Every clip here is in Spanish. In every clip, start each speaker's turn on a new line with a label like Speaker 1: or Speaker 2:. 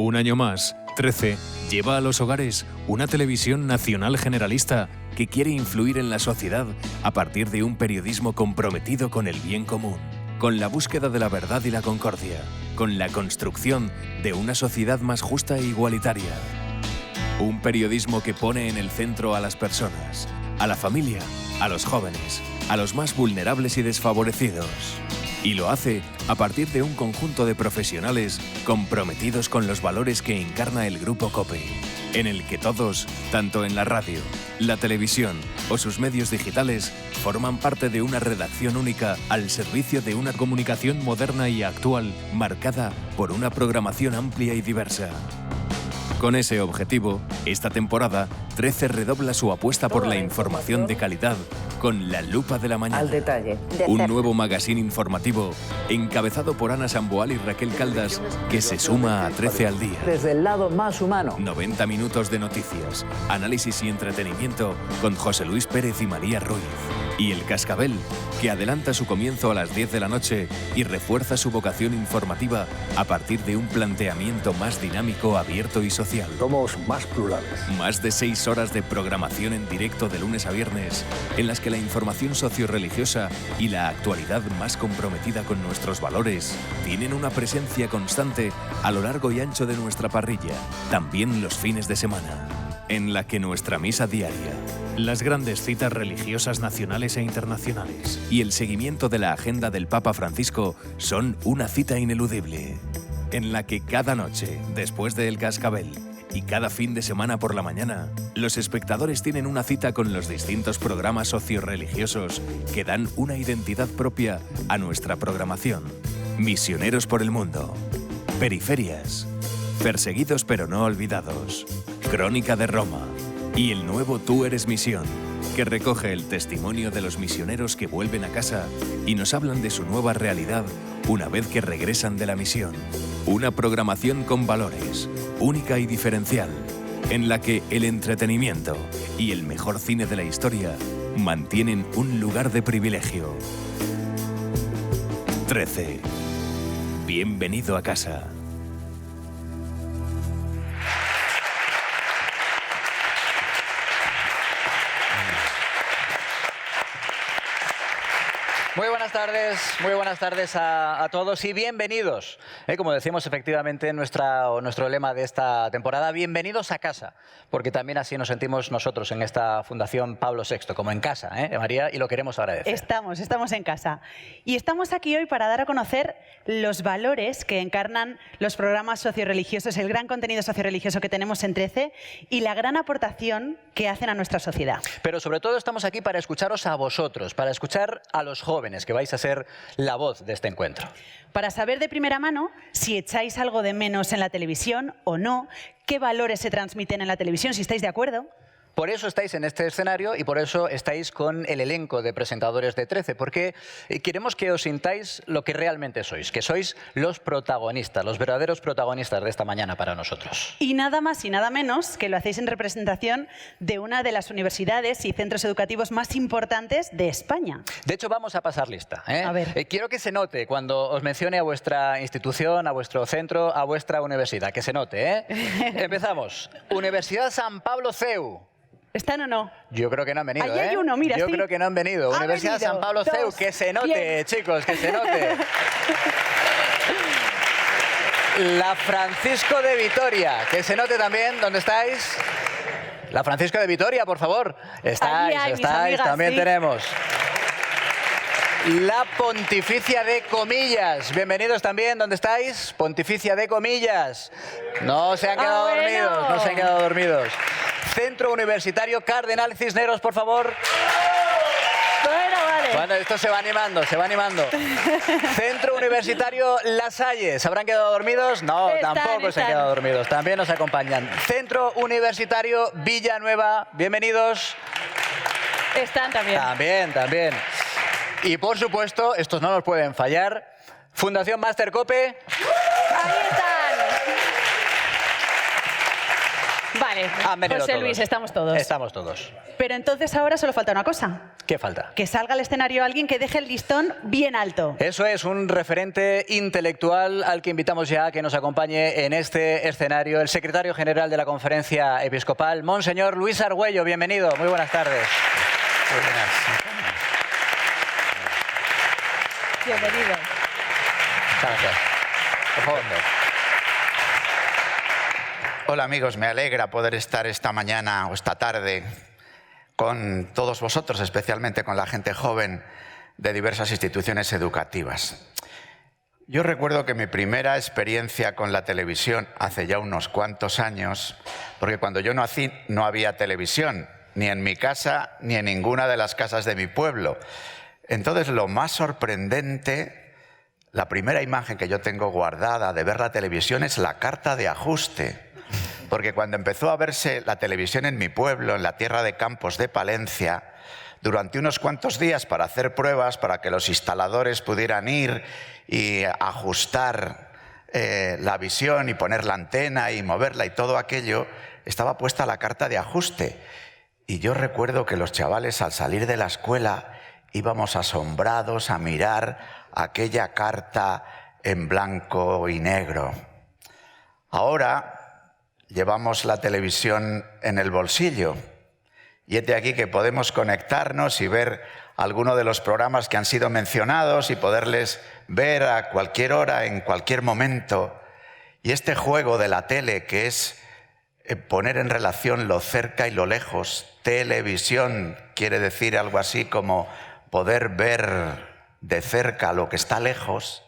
Speaker 1: Un año más, 13 lleva a los hogares una televisión nacional generalista que quiere influir en la sociedad a partir de un periodismo comprometido con el bien común, con la búsqueda de la verdad y la concordia, con la construcción de una sociedad más justa e igualitaria. Un periodismo que pone en el centro a las personas, a la familia, a los jóvenes, a los más vulnerables y desfavorecidos. Y lo hace a partir de un conjunto de profesionales comprometidos con los valores que encarna el Grupo COPE, en el que todos, tanto en la radio, la televisión o sus medios digitales, forman parte de una redacción única al servicio de una comunicación moderna y actual marcada por una programación amplia y diversa. Con ese objetivo, esta temporada, 13 redobla su apuesta por la información de calidad con La Lupa de la Mañana.
Speaker 2: Al detalle.
Speaker 1: Un nuevo magazine informativo encabezado por Ana Samboal y Raquel Caldas que se suma a 13 al día.
Speaker 2: Desde el lado más humano.
Speaker 1: 90 minutos de noticias, análisis y entretenimiento con José Luis Pérez y María Ruiz. Y El Cascabel, que adelanta su comienzo a las 10 de la noche y refuerza su vocación informativa a partir de un planteamiento más dinámico, abierto y social.
Speaker 3: Somos más plurales.
Speaker 1: Más de 6 horas de programación en directo de lunes a viernes, en las que la información socio-religiosa y la actualidad más comprometida con nuestros valores tienen una presencia constante a lo largo y ancho de nuestra parrilla, también los fines de semana, en la que nuestra misa diaria, las grandes citas religiosas nacionales e internacionales y el seguimiento de la agenda del Papa Francisco son una cita ineludible, en la que cada noche, después de El Cascabel, y cada fin de semana por la mañana, los espectadores tienen una cita con los distintos programas socio-religiosos que dan una identidad propia a nuestra programación. Misioneros por el mundo, Periferias, Perseguidos pero no olvidados, Crónica de Roma y el nuevo Tú eres misión, que recoge el testimonio de los misioneros que vuelven a casa y nos hablan de su nueva realidad una vez que regresan de la misión. Una programación con valores, única y diferencial, en la que el entretenimiento y el mejor cine de la historia mantienen un lugar de privilegio. 13. Bienvenido a casa.
Speaker 4: Muy buenas tardes a todos y bienvenidos. Como decimos efectivamente en nuestro lema de esta temporada, bienvenidos a casa, porque también así nos sentimos nosotros en esta Fundación Pablo VI, como en casa, María, y lo queremos agradecer.
Speaker 5: Estamos en casa. Y estamos aquí hoy para dar a conocer los valores que encarnan los programas socio-religiosos, el gran contenido socio-religioso que tenemos en 13 y la gran aportación que hacen a nuestra sociedad.
Speaker 4: Pero sobre todo estamos aquí para escucharos a vosotros, para escuchar a los jóvenes, que vais a ser la voz de este encuentro.
Speaker 5: Para saber de primera mano si echáis algo de menos en la televisión o no, qué valores se transmiten en la televisión, si estáis de acuerdo.
Speaker 4: Por eso estáis en este escenario y por eso estáis con el elenco de presentadores de 13, porque queremos que os sintáis lo que realmente sois, que sois los protagonistas, los verdaderos protagonistas de esta mañana para nosotros.
Speaker 5: Y nada más y nada menos que lo hacéis en representación de una de las universidades y centros educativos más importantes de España.
Speaker 4: De hecho, vamos a pasar lista.
Speaker 5: A ver.
Speaker 4: Quiero que se note cuando os mencione a vuestra institución, a vuestro centro, a vuestra universidad, que se note. Empezamos. Universidad San Pablo CEU.
Speaker 5: ¿Están o no?
Speaker 4: Yo creo que no han venido.
Speaker 5: Ahí hay uno, mira.
Speaker 4: Yo
Speaker 5: sí.
Speaker 4: creo que no han venido. Universidad
Speaker 5: venido.
Speaker 4: San Pablo CEU, que se note,
Speaker 5: Bien.
Speaker 4: chicos, que se note. La Francisco de Vitoria, que se note también. ¿Dónde estáis? La Francisco de Vitoria, por favor. Estáis,
Speaker 5: mis amigas,
Speaker 4: también
Speaker 5: sí.
Speaker 4: tenemos. La Pontificia de Comillas. Bienvenidos también. ¿Dónde estáis? Pontificia de Comillas. No se han quedado dormidos, no se han quedado dormidos. Centro Universitario Cardenal Cisneros, por favor.
Speaker 5: Bueno, vale.
Speaker 4: Bueno, esto se va animando, se va animando. Centro Universitario La Salle. ¿Se habrán quedado dormidos? No, tampoco se han quedado dormidos. También nos acompañan. Centro Universitario Villanueva. Bienvenidos.
Speaker 5: Están también.
Speaker 4: También. Y por supuesto, estos no nos pueden fallar. Fundación Máster Cope.
Speaker 5: Ahí están. Vale,
Speaker 4: Han venido
Speaker 5: José
Speaker 4: todos.
Speaker 5: Luis, estamos todos.
Speaker 4: Estamos todos.
Speaker 5: Pero entonces ahora solo falta una cosa.
Speaker 4: ¿Qué falta?
Speaker 5: Que salga al escenario alguien que deje el listón bien alto.
Speaker 4: Eso es, un referente intelectual al que invitamos ya a que nos acompañe en este escenario, el secretario general de la Conferencia Episcopal, Monseñor Luis Argüello. Bienvenido, muy buenas tardes.
Speaker 2: Muy buenas.
Speaker 5: Bienvenido.
Speaker 4: Muchas gracias. Por favor.
Speaker 2: Hola amigos, me alegra poder estar esta mañana o esta tarde con todos vosotros, especialmente con la gente joven de diversas instituciones educativas. Yo recuerdo que mi primera experiencia con la televisión hace ya unos cuantos años, porque cuando yo nací no había televisión, ni en mi casa ni en ninguna de las casas de mi pueblo. Entonces lo más sorprendente, la primera imagen que yo tengo guardada de ver la televisión es la carta de ajuste. Porque cuando empezó a verse la televisión en mi pueblo, en la tierra de Campos de Palencia, durante unos cuantos días para hacer pruebas, para que los instaladores pudieran ir y ajustar la visión y poner la antena y moverla y todo aquello, estaba puesta la carta de ajuste. Y yo recuerdo que los chavales al salir de la escuela íbamos asombrados a mirar aquella carta en blanco y negro. Ahora llevamos la televisión en el bolsillo y es de aquí que podemos conectarnos y ver alguno de los programas que han sido mencionados y poderles ver a cualquier hora, en cualquier momento. Y este juego de la tele, que es poner en relación lo cerca y lo lejos, televisión quiere decir algo así como poder ver de cerca lo que está lejos,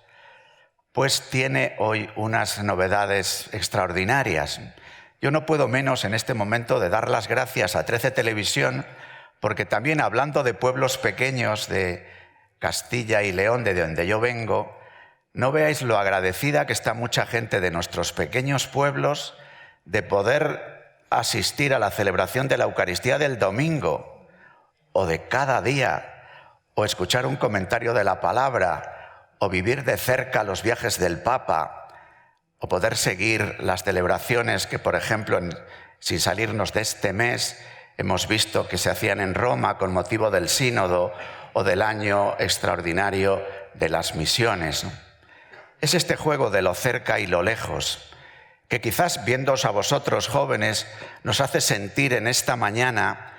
Speaker 2: pues tiene hoy unas novedades extraordinarias. Yo no puedo menos en este momento de dar las gracias a 13 Televisión, porque también hablando de pueblos pequeños de Castilla y León, de donde yo vengo, no veáis lo agradecida que está mucha gente de nuestros pequeños pueblos de poder asistir a la celebración de la Eucaristía del domingo, o de cada día, o escuchar un comentario de la palabra, o vivir de cerca los viajes del Papa, o poder seguir las celebraciones que, por ejemplo, sin salirnos de este mes, hemos visto que se hacían en Roma con motivo del sínodo o del año extraordinario de las misiones. Es este juego de lo cerca y lo lejos que quizás viéndoos a vosotros jóvenes nos hace sentir en esta mañana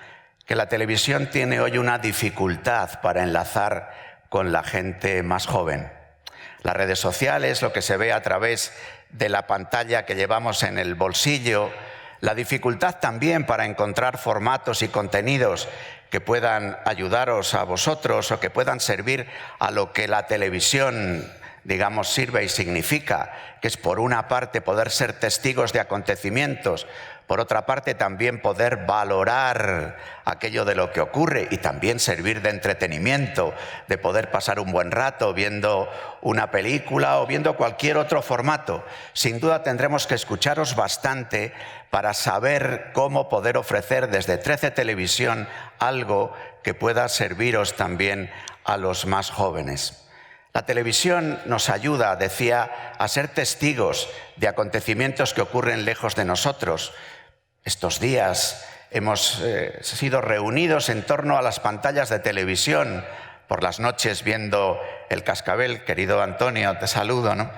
Speaker 2: que la televisión tiene hoy una dificultad para enlazar con la gente más joven. Las redes sociales, lo que se ve a través de la pantalla que llevamos en el bolsillo, la dificultad también para encontrar formatos y contenidos que puedan ayudaros a vosotros o que puedan servir a lo que la televisión, digamos, sirve y significa, que es por una parte poder ser testigos de acontecimientos, por otra parte también poder valorar aquello de lo que ocurre y también servir de entretenimiento, de poder pasar un buen rato viendo una película o viendo cualquier otro formato. Sin duda tendremos que escucharos bastante para saber cómo poder ofrecer desde 13 Televisión algo que pueda serviros también a los más jóvenes. La televisión nos ayuda, decía, a ser testigos de acontecimientos que ocurren lejos de nosotros. Estos días hemos sido reunidos en torno a las pantallas de televisión, por las noches viendo El Cascabel, querido Antonio, te saludo, ¿no?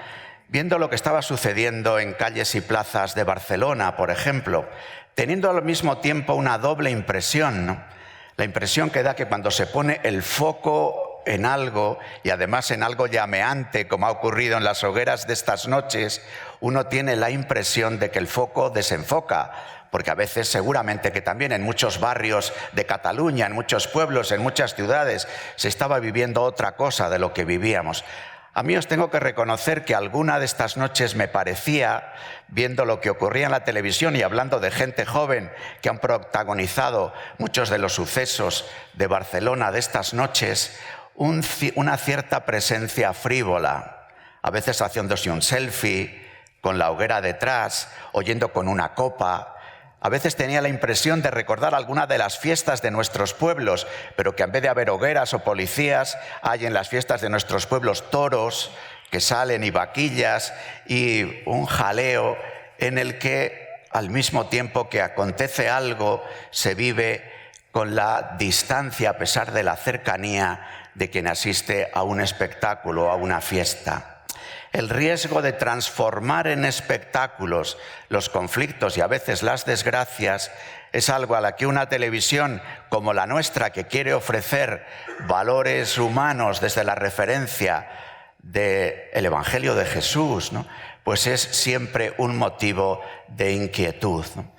Speaker 2: Viendo lo que estaba sucediendo en calles y plazas de Barcelona, por ejemplo, teniendo al mismo tiempo una doble impresión, ¿no? La impresión que da que cuando se pone el foco en algo, y además en algo llameante, como ha ocurrido en las hogueras de estas noches, uno tiene la impresión de que el foco desenfoca, porque a veces seguramente que también en muchos barrios de Cataluña, en muchos pueblos, en muchas ciudades, se estaba viviendo otra cosa de lo que vivíamos. A mí os tengo que reconocer que alguna de estas noches me parecía, viendo lo que ocurría en la televisión y hablando de gente joven que han protagonizado muchos de los sucesos de Barcelona de estas noches, una cierta presencia frívola, a veces haciéndose un selfie con la hoguera detrás, oyendo con una copa. A veces tenía la impresión de recordar alguna de las fiestas de nuestros pueblos, pero que en vez de haber hogueras o policías, hay en las fiestas de nuestros pueblos toros que salen y vaquillas y un jaleo en el que al mismo tiempo que acontece algo se vive con la distancia, a pesar de la cercanía, de quien asiste a un espectáculo, a una fiesta. El riesgo de transformar en espectáculos los conflictos y a veces las desgracias es algo a la que una televisión como la nuestra, que quiere ofrecer valores humanos desde la referencia del Evangelio de Jesús, ¿no?, pues es siempre un motivo de inquietud, ¿no?,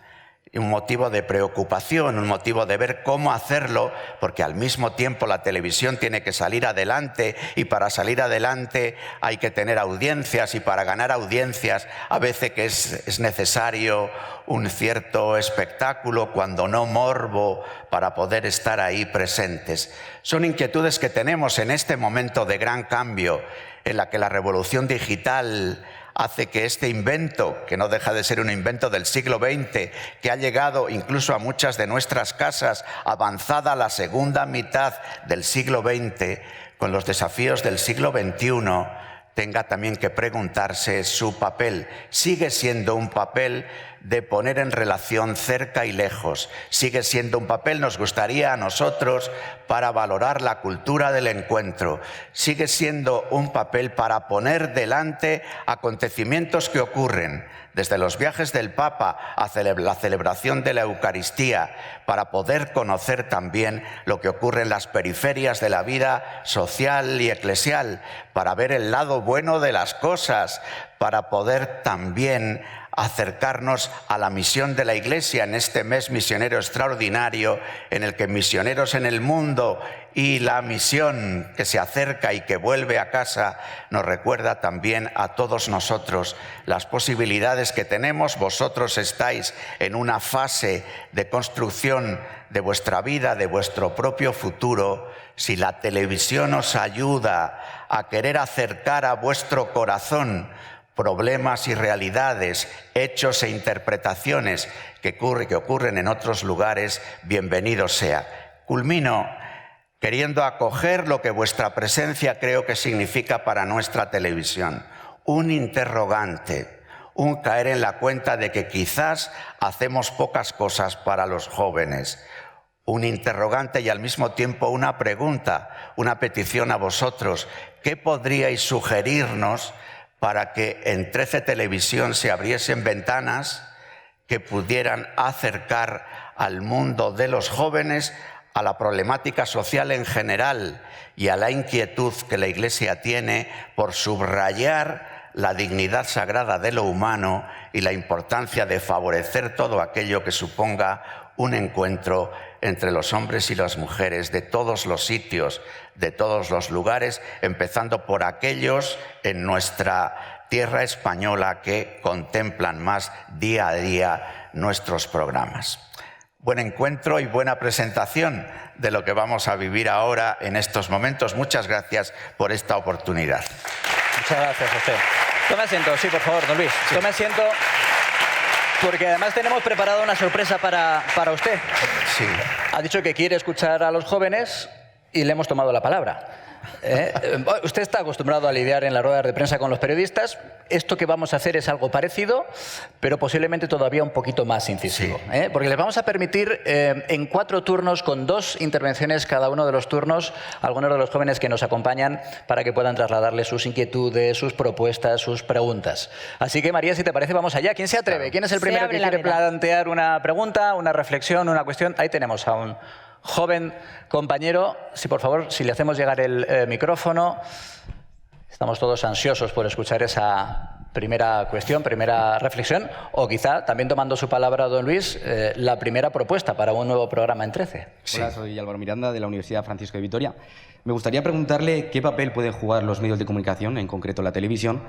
Speaker 2: un motivo de preocupación, un motivo de ver cómo hacerlo, porque al mismo tiempo la televisión tiene que salir adelante, y para salir adelante hay que tener audiencias, y para ganar audiencias a veces que es necesario un cierto espectáculo, cuando no morbo, para poder estar ahí presentes. Son inquietudes que tenemos en este momento de gran cambio, en la que la revolución digital hace que este invento, que no deja de ser un invento del siglo XX, que ha llegado incluso a muchas de nuestras casas, avanzada la segunda mitad del siglo XX, con los desafíos del siglo XXI, tenga también que preguntarse su papel. Sigue siendo un papel de poner en relación cerca y lejos. Sigue siendo un papel, nos gustaría a nosotros, para valorar la cultura del encuentro. Sigue siendo un papel para poner delante acontecimientos que ocurren, desde los viajes del Papa a la celebración de la Eucaristía, para poder conocer también lo que ocurre en las periferias de la vida social y eclesial, para ver el lado bueno de las cosas, para poder también acercarnos a la misión de la Iglesia en este mes misionero extraordinario, en el que Misioneros en el Mundo y la misión que se acerca y que vuelve a casa nos recuerda también a todos nosotros las posibilidades que tenemos. Vosotros estáis en una fase de construcción de vuestra vida, de vuestro propio futuro. Si la televisión os ayuda a querer acercar a vuestro corazón problemas y realidades, hechos e interpretaciones que ocurren en otros lugares, bienvenido sea. Culmino queriendo acoger lo que vuestra presencia creo que significa para nuestra televisión. Un interrogante, un caer en la cuenta de que quizás hacemos pocas cosas para los jóvenes. Un interrogante y al mismo tiempo una pregunta, una petición a vosotros. ¿Qué podríais sugerirnos para que en 13 Televisión se abriesen ventanas que pudieran acercar al mundo de los jóvenes a la problemática social en general y a la inquietud que la Iglesia tiene por subrayar la dignidad sagrada de lo humano y la importancia de favorecer todo aquello que suponga un encuentro entre los hombres y las mujeres de todos los sitios, de todos los lugares, empezando por aquellos en nuestra tierra española que contemplan más día a día nuestros programas? Buen encuentro y buena presentación de lo que vamos a vivir ahora en estos momentos. Muchas gracias por esta oportunidad.
Speaker 4: Muchas gracias a usted. Tome asiento, sí, por favor, don Luis. Sí. Tome asiento, porque además tenemos preparada una sorpresa para usted.
Speaker 2: Sí.
Speaker 4: Ha dicho que quiere escuchar a los jóvenes y le hemos tomado la palabra. Usted está acostumbrado a lidiar en las ruedas de prensa con los periodistas. Esto que vamos a hacer es algo parecido, pero posiblemente todavía un poquito más incisivo. Sí. Porque les vamos a permitir en 4 turnos, con 2 intervenciones cada uno de los turnos, a algunos de los jóvenes que nos acompañan, para que puedan trasladarle sus inquietudes, sus propuestas, sus preguntas. Así que, María, si te parece, vamos allá. ¿Quién se atreve? ¿Quién es el primero que quiere plantear una pregunta, una reflexión, una cuestión? Ahí tenemos a un joven compañero. Sí, por favor, si le hacemos llegar el micrófono. Estamos todos ansiosos por escuchar esa primera cuestión, primera reflexión, o quizá, también tomando su palabra, don Luis, la primera propuesta para un nuevo programa en 13.
Speaker 3: Sí. Hola, soy Álvaro Miranda, de la Universidad Francisco de Vitoria. Me gustaría preguntarle qué papel pueden jugar los medios de comunicación, en concreto la televisión,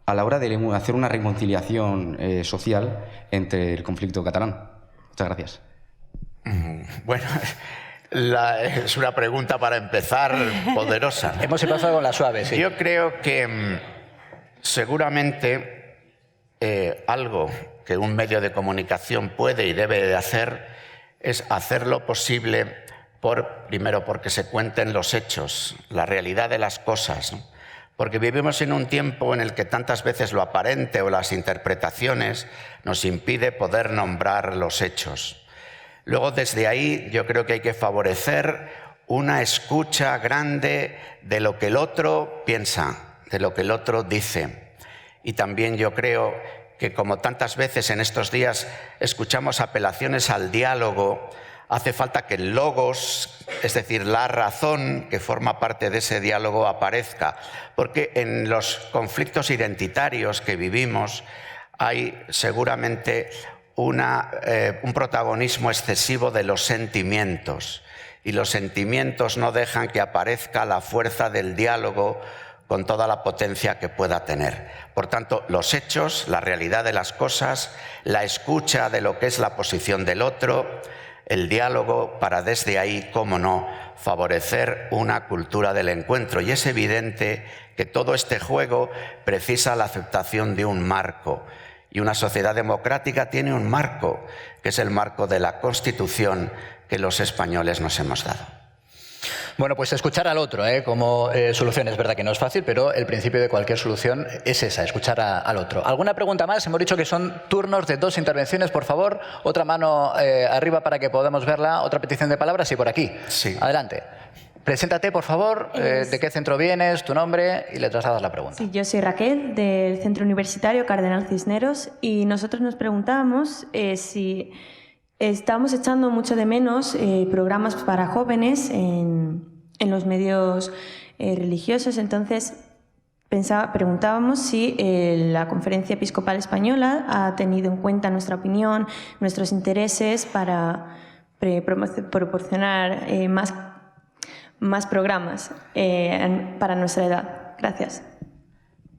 Speaker 3: a la hora de hacer una reconciliación social entre el conflicto catalán. Muchas gracias.
Speaker 2: Bueno, es una pregunta para empezar poderosa.
Speaker 4: Hemos empezado con la suave, sí.
Speaker 2: Yo creo que seguramente algo que un medio de comunicación puede y debe de hacer es hacer lo posible primero porque se cuenten los hechos, la realidad de las cosas, ¿no? Porque vivimos en un tiempo en el que tantas veces lo aparente o las interpretaciones nos impide poder nombrar los hechos. Luego, desde ahí, yo creo que hay que favorecer una escucha grande de lo que el otro piensa, de lo que el otro dice. Y también yo creo que, como tantas veces en estos días escuchamos apelaciones al diálogo, hace falta que el logos, es decir, la razón que forma parte de ese diálogo, aparezca. Porque en los conflictos identitarios que vivimos hay seguramente un protagonismo excesivo de los sentimientos. Y los sentimientos no dejan que aparezca la fuerza del diálogo con toda la potencia que pueda tener. Por tanto, los hechos, la realidad de las cosas, la escucha de lo que es la posición del otro, el diálogo, para desde ahí, cómo no, favorecer una cultura del encuentro. Y es evidente que todo este juego precisa la aceptación de un marco. Y una sociedad democrática tiene un marco, que es el marco de la Constitución que los españoles nos hemos dado.
Speaker 4: Bueno, pues escuchar al otro como solución es verdad que no es fácil, pero el principio de cualquier solución es esa, escuchar al otro. ¿Alguna pregunta más? Hemos dicho que son turnos de 2 intervenciones, por favor. Otra mano arriba para que podamos verla. Otra petición de palabras, sí, por aquí.
Speaker 2: Sí.
Speaker 4: Adelante. Preséntate, por favor, de qué centro vienes, tu nombre, y le trasladas la pregunta.
Speaker 6: Sí, yo soy Raquel, del Centro Universitario Cardenal Cisneros, y nosotros nos preguntábamos si estamos echando mucho de menos programas para jóvenes en los medios religiosos. Entonces preguntábamos si la Conferencia Episcopal Española ha tenido en cuenta nuestra opinión, nuestros intereses para proporcionar más programas para nuestra edad. Gracias.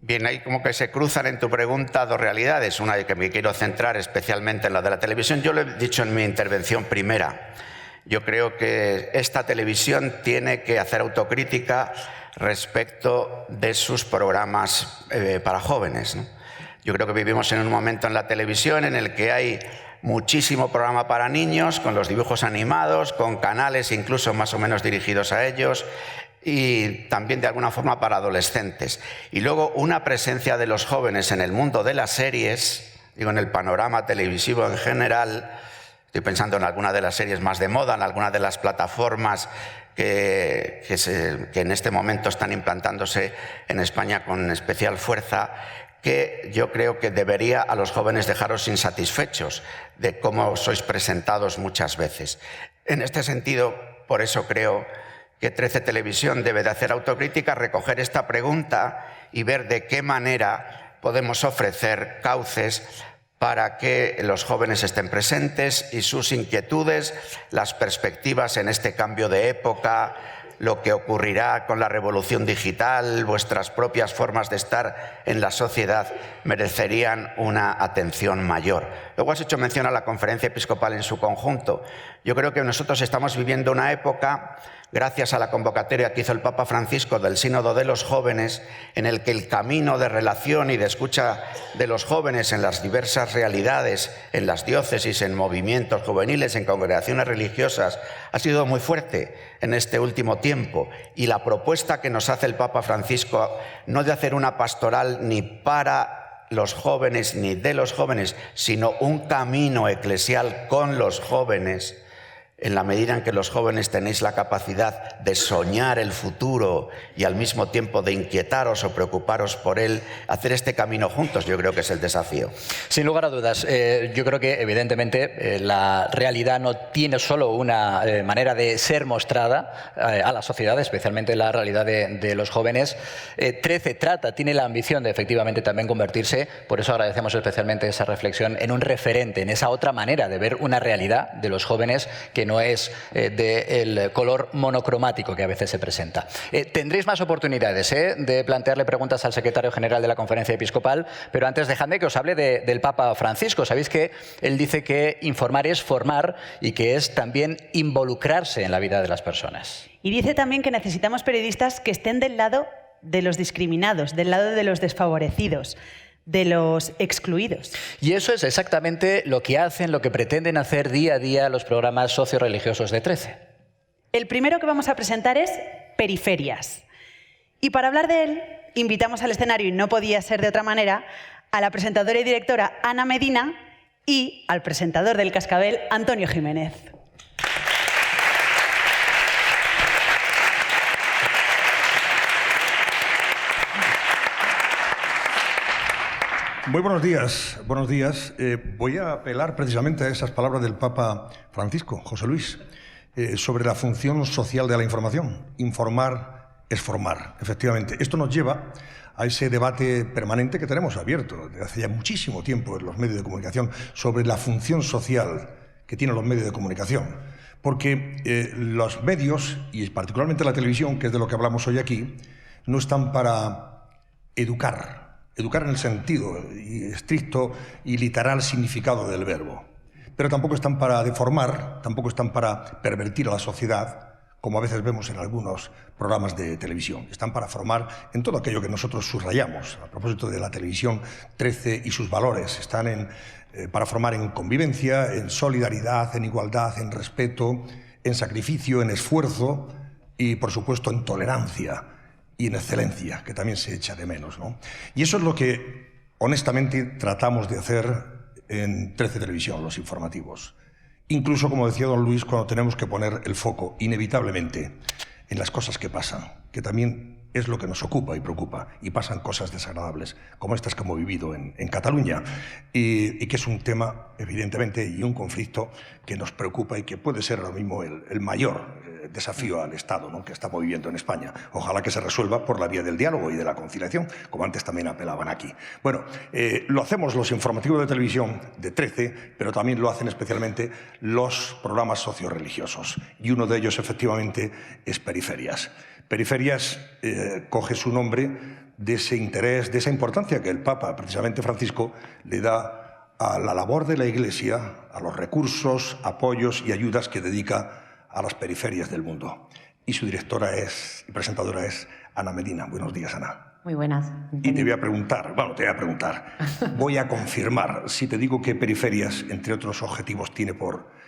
Speaker 2: Bien, ahí como que se cruzan en tu pregunta dos realidades. Una que me quiero centrar especialmente en la de la televisión. Yo lo he dicho en mi intervención primera. Yo creo que esta televisión tiene que hacer autocrítica respecto de sus programas para jóvenes, ¿no? Yo creo que vivimos en un momento en la televisión en el que hay muchísimo programa para niños, con los dibujos animados, con canales incluso más o menos dirigidos a ellos, y también de alguna forma para adolescentes. Y luego una presencia de los jóvenes en el mundo de las series, digo, en el panorama televisivo en general. Estoy pensando en alguna de las series más de moda, en alguna de las plataformas que en este momento están implantándose en España con especial fuerza, que yo creo que debería a los jóvenes dejaros insatisfechos de cómo sois presentados muchas veces. En este sentido, por eso creo que 13 Televisión debe de hacer autocrítica, recoger esta pregunta y ver de qué manera podemos ofrecer cauces para que los jóvenes estén presentes y sus inquietudes, las perspectivas en este cambio de época, lo que ocurrirá con la revolución digital, vuestras propias formas de estar en la sociedad, merecerían una atención mayor. Luego has hecho mención a la Conferencia Episcopal en su conjunto. Yo creo que nosotros estamos viviendo una época, gracias a la convocatoria que hizo el Papa Francisco del Sínodo de los Jóvenes, en el que el camino de relación y de escucha de los jóvenes en las diversas realidades, en las diócesis, en movimientos juveniles, en congregaciones religiosas, ha sido muy fuerte en este último tiempo. Y la propuesta que nos hace el Papa Francisco, no de hacer una pastoral ni para los jóvenes ni de los jóvenes, sino un camino eclesial con los jóvenes, en la medida en que los jóvenes tenéis la capacidad de soñar el futuro y al mismo tiempo de inquietaros o preocuparos por él, hacer este camino juntos, yo creo que es el desafío.
Speaker 4: Sin lugar a dudas, yo creo que evidentemente la realidad no tiene solo una manera de ser mostrada a la sociedad, especialmente la realidad de los jóvenes. 13 tiene la ambición de efectivamente también convertirse, por eso agradecemos especialmente esa reflexión, en un referente, en esa otra manera de ver una realidad de los jóvenes que no es del color monocromático que a veces se presenta. Tendréis más oportunidades de plantearle preguntas al secretario general de la Conferencia Episcopal, pero antes dejadme que os hable del Papa Francisco. Sabéis que él dice que informar es formar y que es también involucrarse en la vida de las personas.
Speaker 5: Y dice también que necesitamos periodistas que estén del lado de los discriminados, del lado de los desfavorecidos, de los excluidos.
Speaker 4: Y eso es exactamente lo que hacen, lo que pretenden hacer día a día los programas socioreligiosos de 13.
Speaker 5: El primero que vamos a presentar es Periferias. Y para hablar de él, invitamos al escenario, y no podía ser de otra manera, a la presentadora y directora Ana Medina, y al presentador del Cascabel, Antonio Jiménez.
Speaker 7: Muy buenos días, buenos días. Voy a apelar precisamente a esas palabras del Papa Francisco, José Luis, sobre la función social de la información. Informar es formar, efectivamente. Esto nos lleva a ese debate permanente que tenemos abierto desde hace ya muchísimo tiempo en los medios de comunicación sobre la función social que tienen los medios de comunicación. Porque los medios, y particularmente la televisión, que es de lo que hablamos hoy aquí, no están para educar en el sentido estricto y literal significado del verbo. Pero tampoco están para deformar, tampoco están para pervertir a la sociedad, como a veces vemos en algunos programas de televisión. Están para formar en todo aquello que nosotros subrayamos. A propósito de la televisión 13 y sus valores, están para formar en convivencia, en solidaridad, en igualdad, en respeto, en sacrificio, en esfuerzo y, por supuesto, en tolerancia y en excelencia, que también se echa de menos, ¿no? Y eso es lo que, honestamente, tratamos de hacer en 13 Televisión, los informativos. Incluso, como decía don Luis, cuando tenemos que poner el foco, inevitablemente, en las cosas que pasan, que también es lo que nos ocupa y preocupa, y pasan cosas desagradables, como estas que hemos vivido en Cataluña, y que es un tema, evidentemente, y un conflicto que nos preocupa y que puede ser ahora mismo el mayor desafío al Estado, ¿no?, que estamos viviendo en España. Ojalá que se resuelva por la vía del diálogo y de la conciliación, como antes también apelaban aquí. Bueno, lo hacemos los informativos de televisión de 13, pero también lo hacen especialmente los programas socioreligiosos, y uno de ellos, efectivamente, es Periferias. Periferias coge su nombre de ese interés, de esa importancia que el Papa, precisamente Francisco, le da a la labor de la Iglesia, a los recursos, apoyos y ayudas que dedica a las periferias del mundo. Y su directora y presentadora es Ana Medina. Buenos días, Ana.
Speaker 8: Muy buenas.
Speaker 7: Y te voy a preguntar, voy a confirmar, si te digo que Periferias, entre otros objetivos, tiene por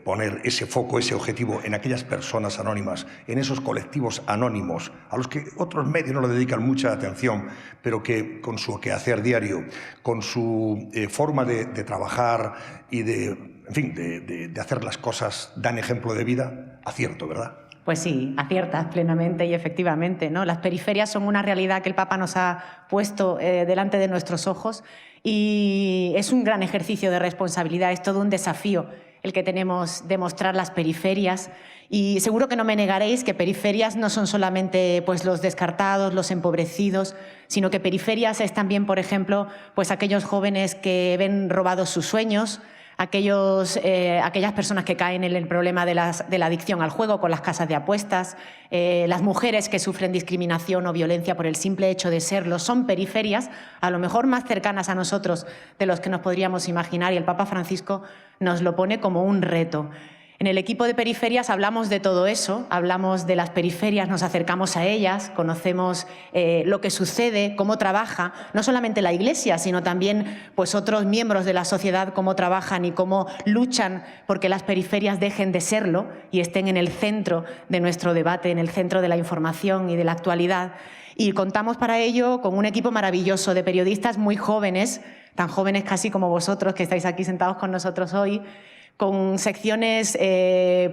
Speaker 7: poner ese foco, ese objetivo en aquellas personas anónimas, en esos colectivos anónimos, a los que otros medios no le dedican mucha atención, pero que con su quehacer diario, con su forma de trabajar y de hacer las cosas, dan ejemplo de vida, acierto, ¿verdad?
Speaker 8: Pues sí, aciertas plenamente y efectivamente, ¿no? Las periferias son una realidad que el Papa nos ha puesto delante de nuestros ojos y es un gran ejercicio de responsabilidad, es todo un desafío el que tenemos de mostrar las periferias. Y seguro que no me negaréis que periferias no son solamente pues, los descartados, los empobrecidos, sino que periferias es también, por ejemplo, pues, aquellos jóvenes que ven robados sus sueños, aquellas personas que caen en el problema de la adicción al juego con las casas de apuestas, las mujeres que sufren discriminación o violencia por el simple hecho de serlo, son periferias, a lo mejor más cercanas a nosotros de los que nos podríamos imaginar, y el Papa Francisco nos lo pone como un reto. En el equipo de periferias hablamos de todo eso, hablamos de las periferias, nos acercamos a ellas, conocemos lo que sucede, cómo trabaja, no solamente la Iglesia, sino también pues, otros miembros de la sociedad, cómo trabajan y cómo luchan porque las periferias dejen de serlo y estén en el centro de nuestro debate, en el centro de la información y de la actualidad. Y contamos para ello con un equipo maravilloso de periodistas muy jóvenes, tan jóvenes casi como vosotros que estáis aquí sentados con nosotros hoy, con secciones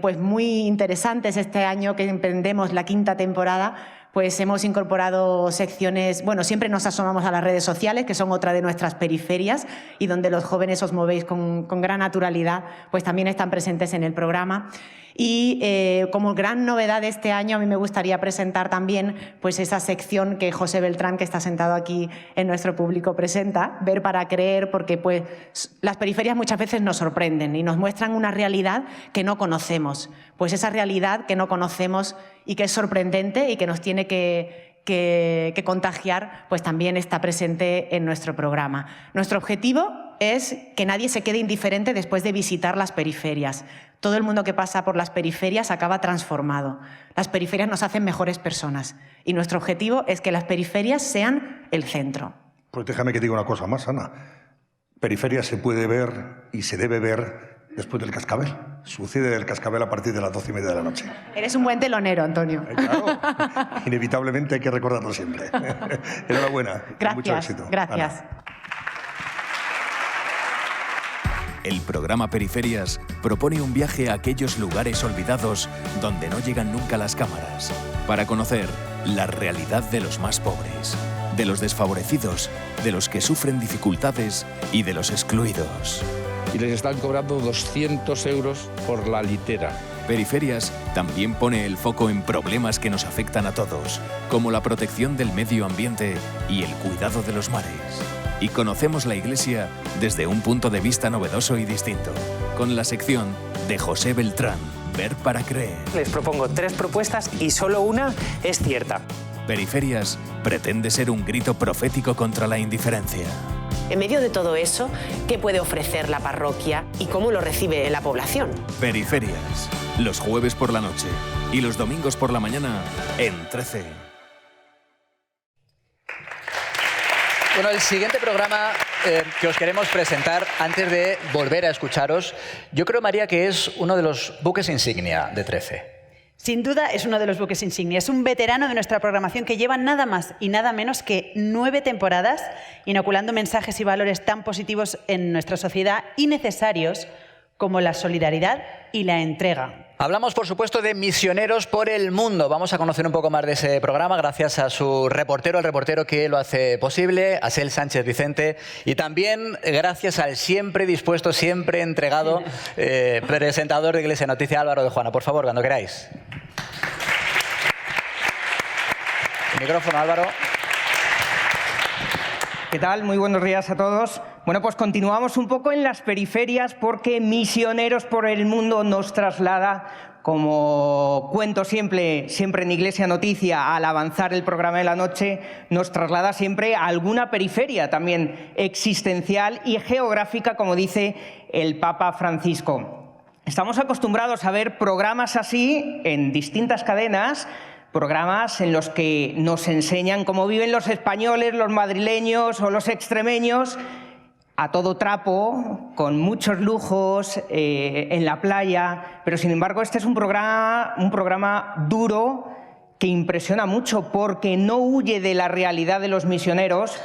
Speaker 8: pues muy interesantes. Este año que emprendemos la 5ª temporada, pues hemos incorporado secciones, bueno, siempre nos asomamos a las redes sociales, que son otra de nuestras periferias y donde los jóvenes os movéis con gran naturalidad, pues también están presentes en el programa. Y como gran novedad de este año, a mí me gustaría presentar también pues, esa sección que José Beltrán, que está sentado aquí en nuestro público, presenta, Ver para creer, porque pues, las periferias muchas veces nos sorprenden y nos muestran una realidad que no conocemos. Pues esa realidad que no conocemos y que es sorprendente y que nos tiene que contagiar, pues también está presente en nuestro programa. Nuestro objetivo es que nadie se quede indiferente después de visitar las periferias. Todo el mundo que pasa por las periferias acaba transformado. Las periferias nos hacen mejores personas y nuestro objetivo es que las periferias sean el centro.
Speaker 7: Pues déjame que diga una cosa más, Ana. Periferias se puede ver y se debe ver después del Cascabel. Sucede el Cascabel a partir de las 12:30 de la noche.
Speaker 8: Eres un buen telonero, Antonio.
Speaker 7: Claro, inevitablemente hay que recordarlo siempre. Enhorabuena.
Speaker 8: Gracias,
Speaker 7: Mucho éxito.
Speaker 8: Gracias.
Speaker 7: Ana.
Speaker 1: El programa Periferias propone un viaje a aquellos lugares olvidados donde no llegan nunca las cámaras, para conocer la realidad de los más pobres, de los desfavorecidos, de los que sufren dificultades y de los excluidos.
Speaker 9: Y les están cobrando 200 euros por la litera.
Speaker 1: Periferias también pone el foco en problemas que nos afectan a todos, como la protección del medio ambiente y el cuidado de los mares. Y conocemos la Iglesia desde un punto de vista novedoso y distinto, con la sección de José Beltrán, Ver para Creer.
Speaker 10: Les propongo 3 propuestas y solo una es cierta.
Speaker 1: Periferias pretende ser un grito profético contra la indiferencia.
Speaker 11: En medio de todo eso, ¿qué puede ofrecer la parroquia y cómo lo recibe la población?
Speaker 1: Periferias, los jueves por la noche y los domingos por la mañana en 13.
Speaker 4: Bueno, el siguiente programa que os queremos presentar, antes de volver a escucharos, yo creo, María, que es uno de los buques insignia de 13.
Speaker 5: Sin duda es uno de los buques insignia. Es un veterano de nuestra programación que lleva nada más y nada menos que 9 temporadas inoculando mensajes y valores tan positivos en nuestra sociedad y necesarios como la solidaridad y la entrega.
Speaker 4: Hablamos, por supuesto, de Misioneros por el Mundo. Vamos a conocer un poco más de ese programa gracias a su reportero, el reportero que lo hace posible, Asel Sánchez Vicente, y también gracias al siempre dispuesto, siempre entregado presentador de Iglesia Noticia, Álvaro de Juana. Por favor, cuando queráis. El micrófono, Álvaro.
Speaker 12: ¿Qué tal? Muy buenos días a todos. Bueno, pues continuamos un poco en las periferias porque Misioneros por el Mundo nos traslada, como cuento siempre en Iglesia Noticia, al avanzar el programa de la noche, nos traslada siempre a alguna periferia también existencial y geográfica, como dice el Papa Francisco. Estamos acostumbrados a ver programas así en distintas cadenas, programas en los que nos enseñan cómo viven los españoles, los madrileños o los extremeños a todo trapo, con muchos lujos, en la playa, pero sin embargo este es un programa duro que impresiona mucho porque no huye de la realidad de los misioneros,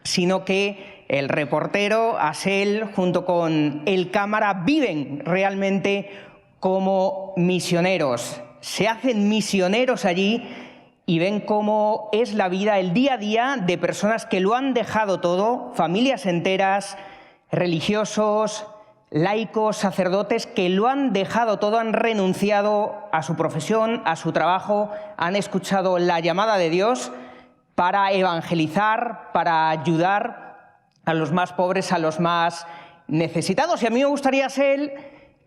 Speaker 12: sino que el reportero, Asel, junto con el cámara, viven realmente como misioneros. Se hacen misioneros allí y ven cómo es la vida, el día a día de personas que lo han dejado todo, familias enteras, religiosos, laicos, sacerdotes, que lo han dejado todo, han renunciado a su profesión, a su trabajo, han escuchado la llamada de Dios para evangelizar, para ayudar a los más pobres, a los más necesitados. Y a mí me gustaría, Asel,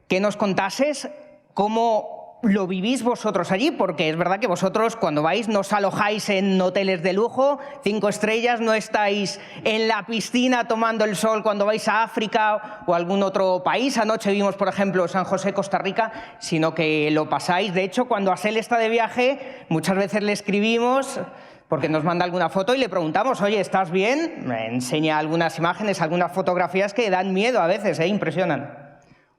Speaker 12: que nos contases cómo lo vivís vosotros allí, porque es verdad que vosotros cuando vais no os alojáis en hoteles de lujo, 5 estrellas, no estáis en la piscina tomando el sol cuando vais a África o a algún otro país. Anoche vimos, por ejemplo, San José, Costa Rica, sino que lo pasáis. De hecho, cuando Asel está de viaje, muchas veces le escribimos porque nos manda alguna foto y le preguntamos, oye, ¿estás bien? Me enseña algunas imágenes, algunas fotografías que dan miedo a veces, impresionan.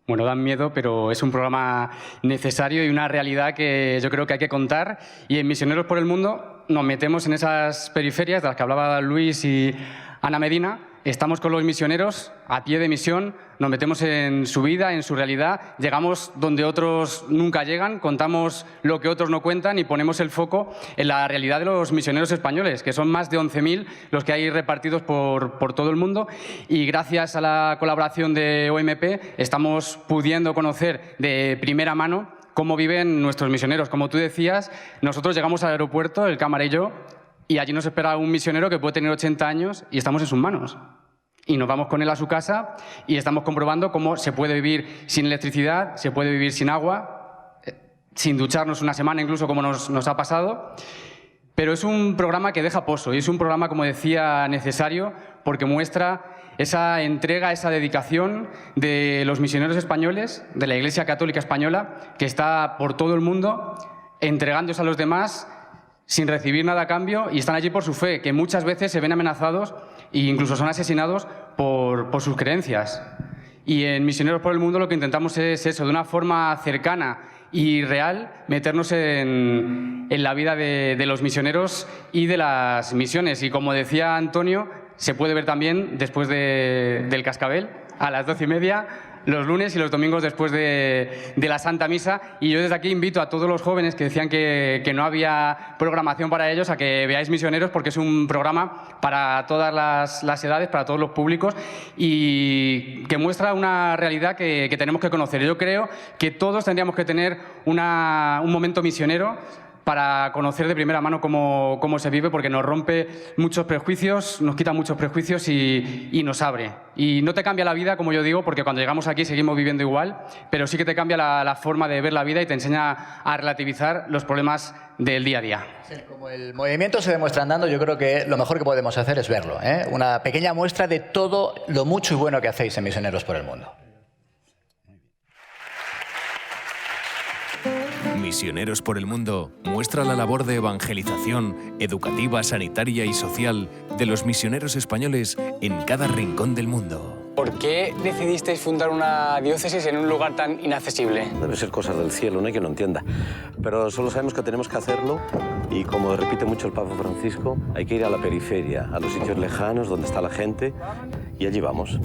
Speaker 13: Bueno, dan miedo, pero es un programa necesario y una realidad que yo creo que hay que contar. Y en Misioneros por el Mundo nos metemos en esas periferias de las que hablaba Luis y Ana Medina. Estamos con los misioneros a pie de misión, nos metemos en su vida, en su realidad, llegamos donde otros nunca llegan, contamos lo que otros no cuentan y ponemos el foco en la realidad de los misioneros españoles, que son más de 11.000 los que hay repartidos por todo el mundo. Y gracias a la colaboración de OMP estamos pudiendo conocer de primera mano cómo viven nuestros misioneros. Como tú decías, nosotros llegamos al aeropuerto, el cámara y yo, y allí nos espera un misionero que puede tener 80 años y estamos en sus manos. Y nos vamos con él a su casa y estamos comprobando cómo se puede vivir sin electricidad, se puede vivir sin agua, sin ducharnos una semana incluso, como nos ha pasado. Pero es un programa que deja pozo y es un programa, como decía, necesario porque muestra esa entrega, esa dedicación de los misioneros españoles, de la Iglesia Católica Española, que está por todo el mundo entregándose a los demás sin recibir nada a cambio y están allí por su fe, que muchas veces se ven amenazados e incluso son asesinados por sus creencias. Y en Misioneros por el Mundo lo que intentamos es eso, de una forma cercana y real, meternos en la vida de los misioneros y de las misiones. Y como decía Antonio, se puede ver también después del cascabel a las 12:30, los lunes y los domingos después de la Santa Misa. Y yo desde aquí invito a todos los jóvenes que decían que no había programación para ellos a que veáis Misioneros, porque es un programa para todas las edades, para todos los públicos, y que muestra una realidad que tenemos que conocer. Yo creo que todos tendríamos que tener un momento misionero para conocer de primera mano cómo se vive, porque nos rompe muchos prejuicios, nos quita muchos prejuicios y nos abre. Y no te cambia la vida, como yo digo, porque cuando llegamos aquí seguimos viviendo igual, pero sí que te cambia la forma de ver la vida y te enseña a relativizar los problemas del día a día.
Speaker 4: Como el movimiento se demuestra andando, yo creo que lo mejor que podemos hacer es verlo, ¿eh? Una pequeña muestra de todo lo mucho y bueno que hacéis en Misioneros por el Mundo.
Speaker 1: Misioneros por el Mundo muestra la labor de evangelización educativa, sanitaria y social de los misioneros españoles en cada rincón del mundo.
Speaker 10: ¿Por qué decidisteis fundar una diócesis en un lugar tan inaccesible?
Speaker 14: Debe ser cosas del cielo, no hay que lo entienda. Pero solo sabemos que tenemos que hacerlo y, como repite mucho el Papa Francisco, hay que ir a la periferia, a los sitios lejanos donde está la gente, y allí vamos.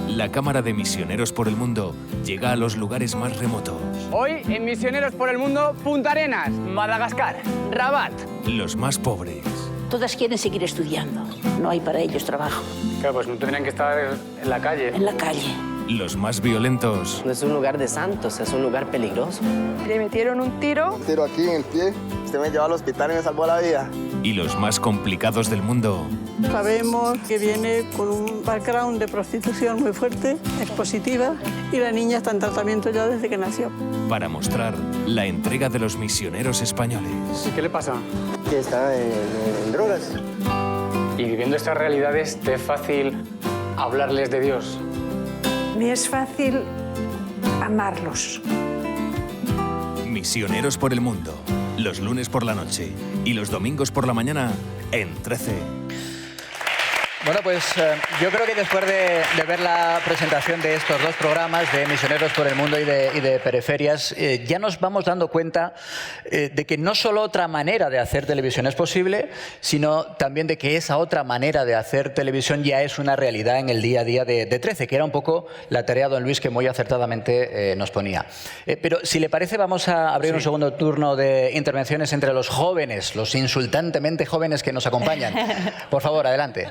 Speaker 1: La Cámara de Misioneros por el Mundo llega a los lugares más remotos.
Speaker 10: Hoy en Misioneros por el Mundo, Punta Arenas, Madagascar, Rabat.
Speaker 1: Los más pobres.
Speaker 15: Todas quieren seguir estudiando. No hay para ellos trabajo.
Speaker 10: Claro, pues no tendrían que estar en la calle.
Speaker 15: En la calle.
Speaker 1: Los más violentos.
Speaker 16: No es un lugar de santos, es un lugar peligroso.
Speaker 17: Le metieron un tiro.
Speaker 18: Un tiro aquí en el pie. Usted me llevó al hospital y me salvó la vida.
Speaker 1: Y los más complicados del mundo.
Speaker 17: Sabemos que viene con un background de prostitución muy fuerte, es positiva, y la niña está en tratamiento ya desde que nació.
Speaker 1: Para mostrar la entrega de los misioneros españoles.
Speaker 10: ¿Y qué le pasa?
Speaker 18: Que está en drogas.
Speaker 10: Y viviendo estas realidades, ¿te es fácil hablarles de Dios?
Speaker 17: Me es fácil amarlos.
Speaker 1: Misioneros por el Mundo, los lunes por la noche y los domingos por la mañana en 13.
Speaker 4: Bueno, pues yo creo que después de ver la presentación de estos dos programas, de Misioneros por el Mundo y de Periferias, ya nos vamos dando cuenta de que no solo otra manera de hacer televisión es posible, sino también de que esa otra manera de hacer televisión ya es una realidad en el día a día de 13, que era un poco la tarea, don Luis, que muy acertadamente nos ponía. Pero si le parece, vamos a abrir un segundo turno de intervenciones entre los jóvenes, los insultantemente jóvenes que nos acompañan. Por favor, adelante.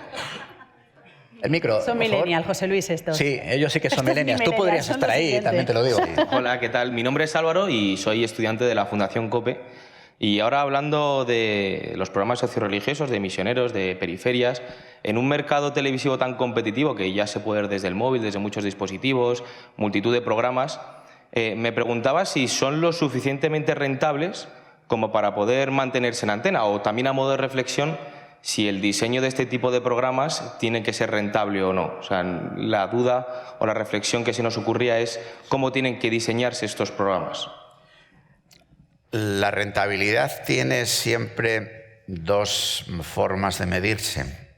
Speaker 4: El micro.
Speaker 5: Son millennial, José Luis, estos.
Speaker 4: Sí, ellos sí que son millennials. Tú podrías estar ahí, también te lo digo.
Speaker 19: Sí. Hola, ¿qué tal? Mi nombre es Álvaro y soy estudiante de la Fundación COPE. Y ahora, hablando de los programas socioreligiosos, de misioneros, de periferias, en un mercado televisivo tan competitivo que ya se puede ver desde el móvil, desde muchos dispositivos, multitud de programas, me preguntaba si son lo suficientemente rentables como para poder mantenerse en antena, o también, a modo de reflexión, si el diseño de este tipo de programas tiene que ser rentable o no. O sea, la duda o la reflexión que se nos ocurría es cómo tienen que diseñarse estos programas.
Speaker 2: La rentabilidad tiene siempre dos formas de medirse.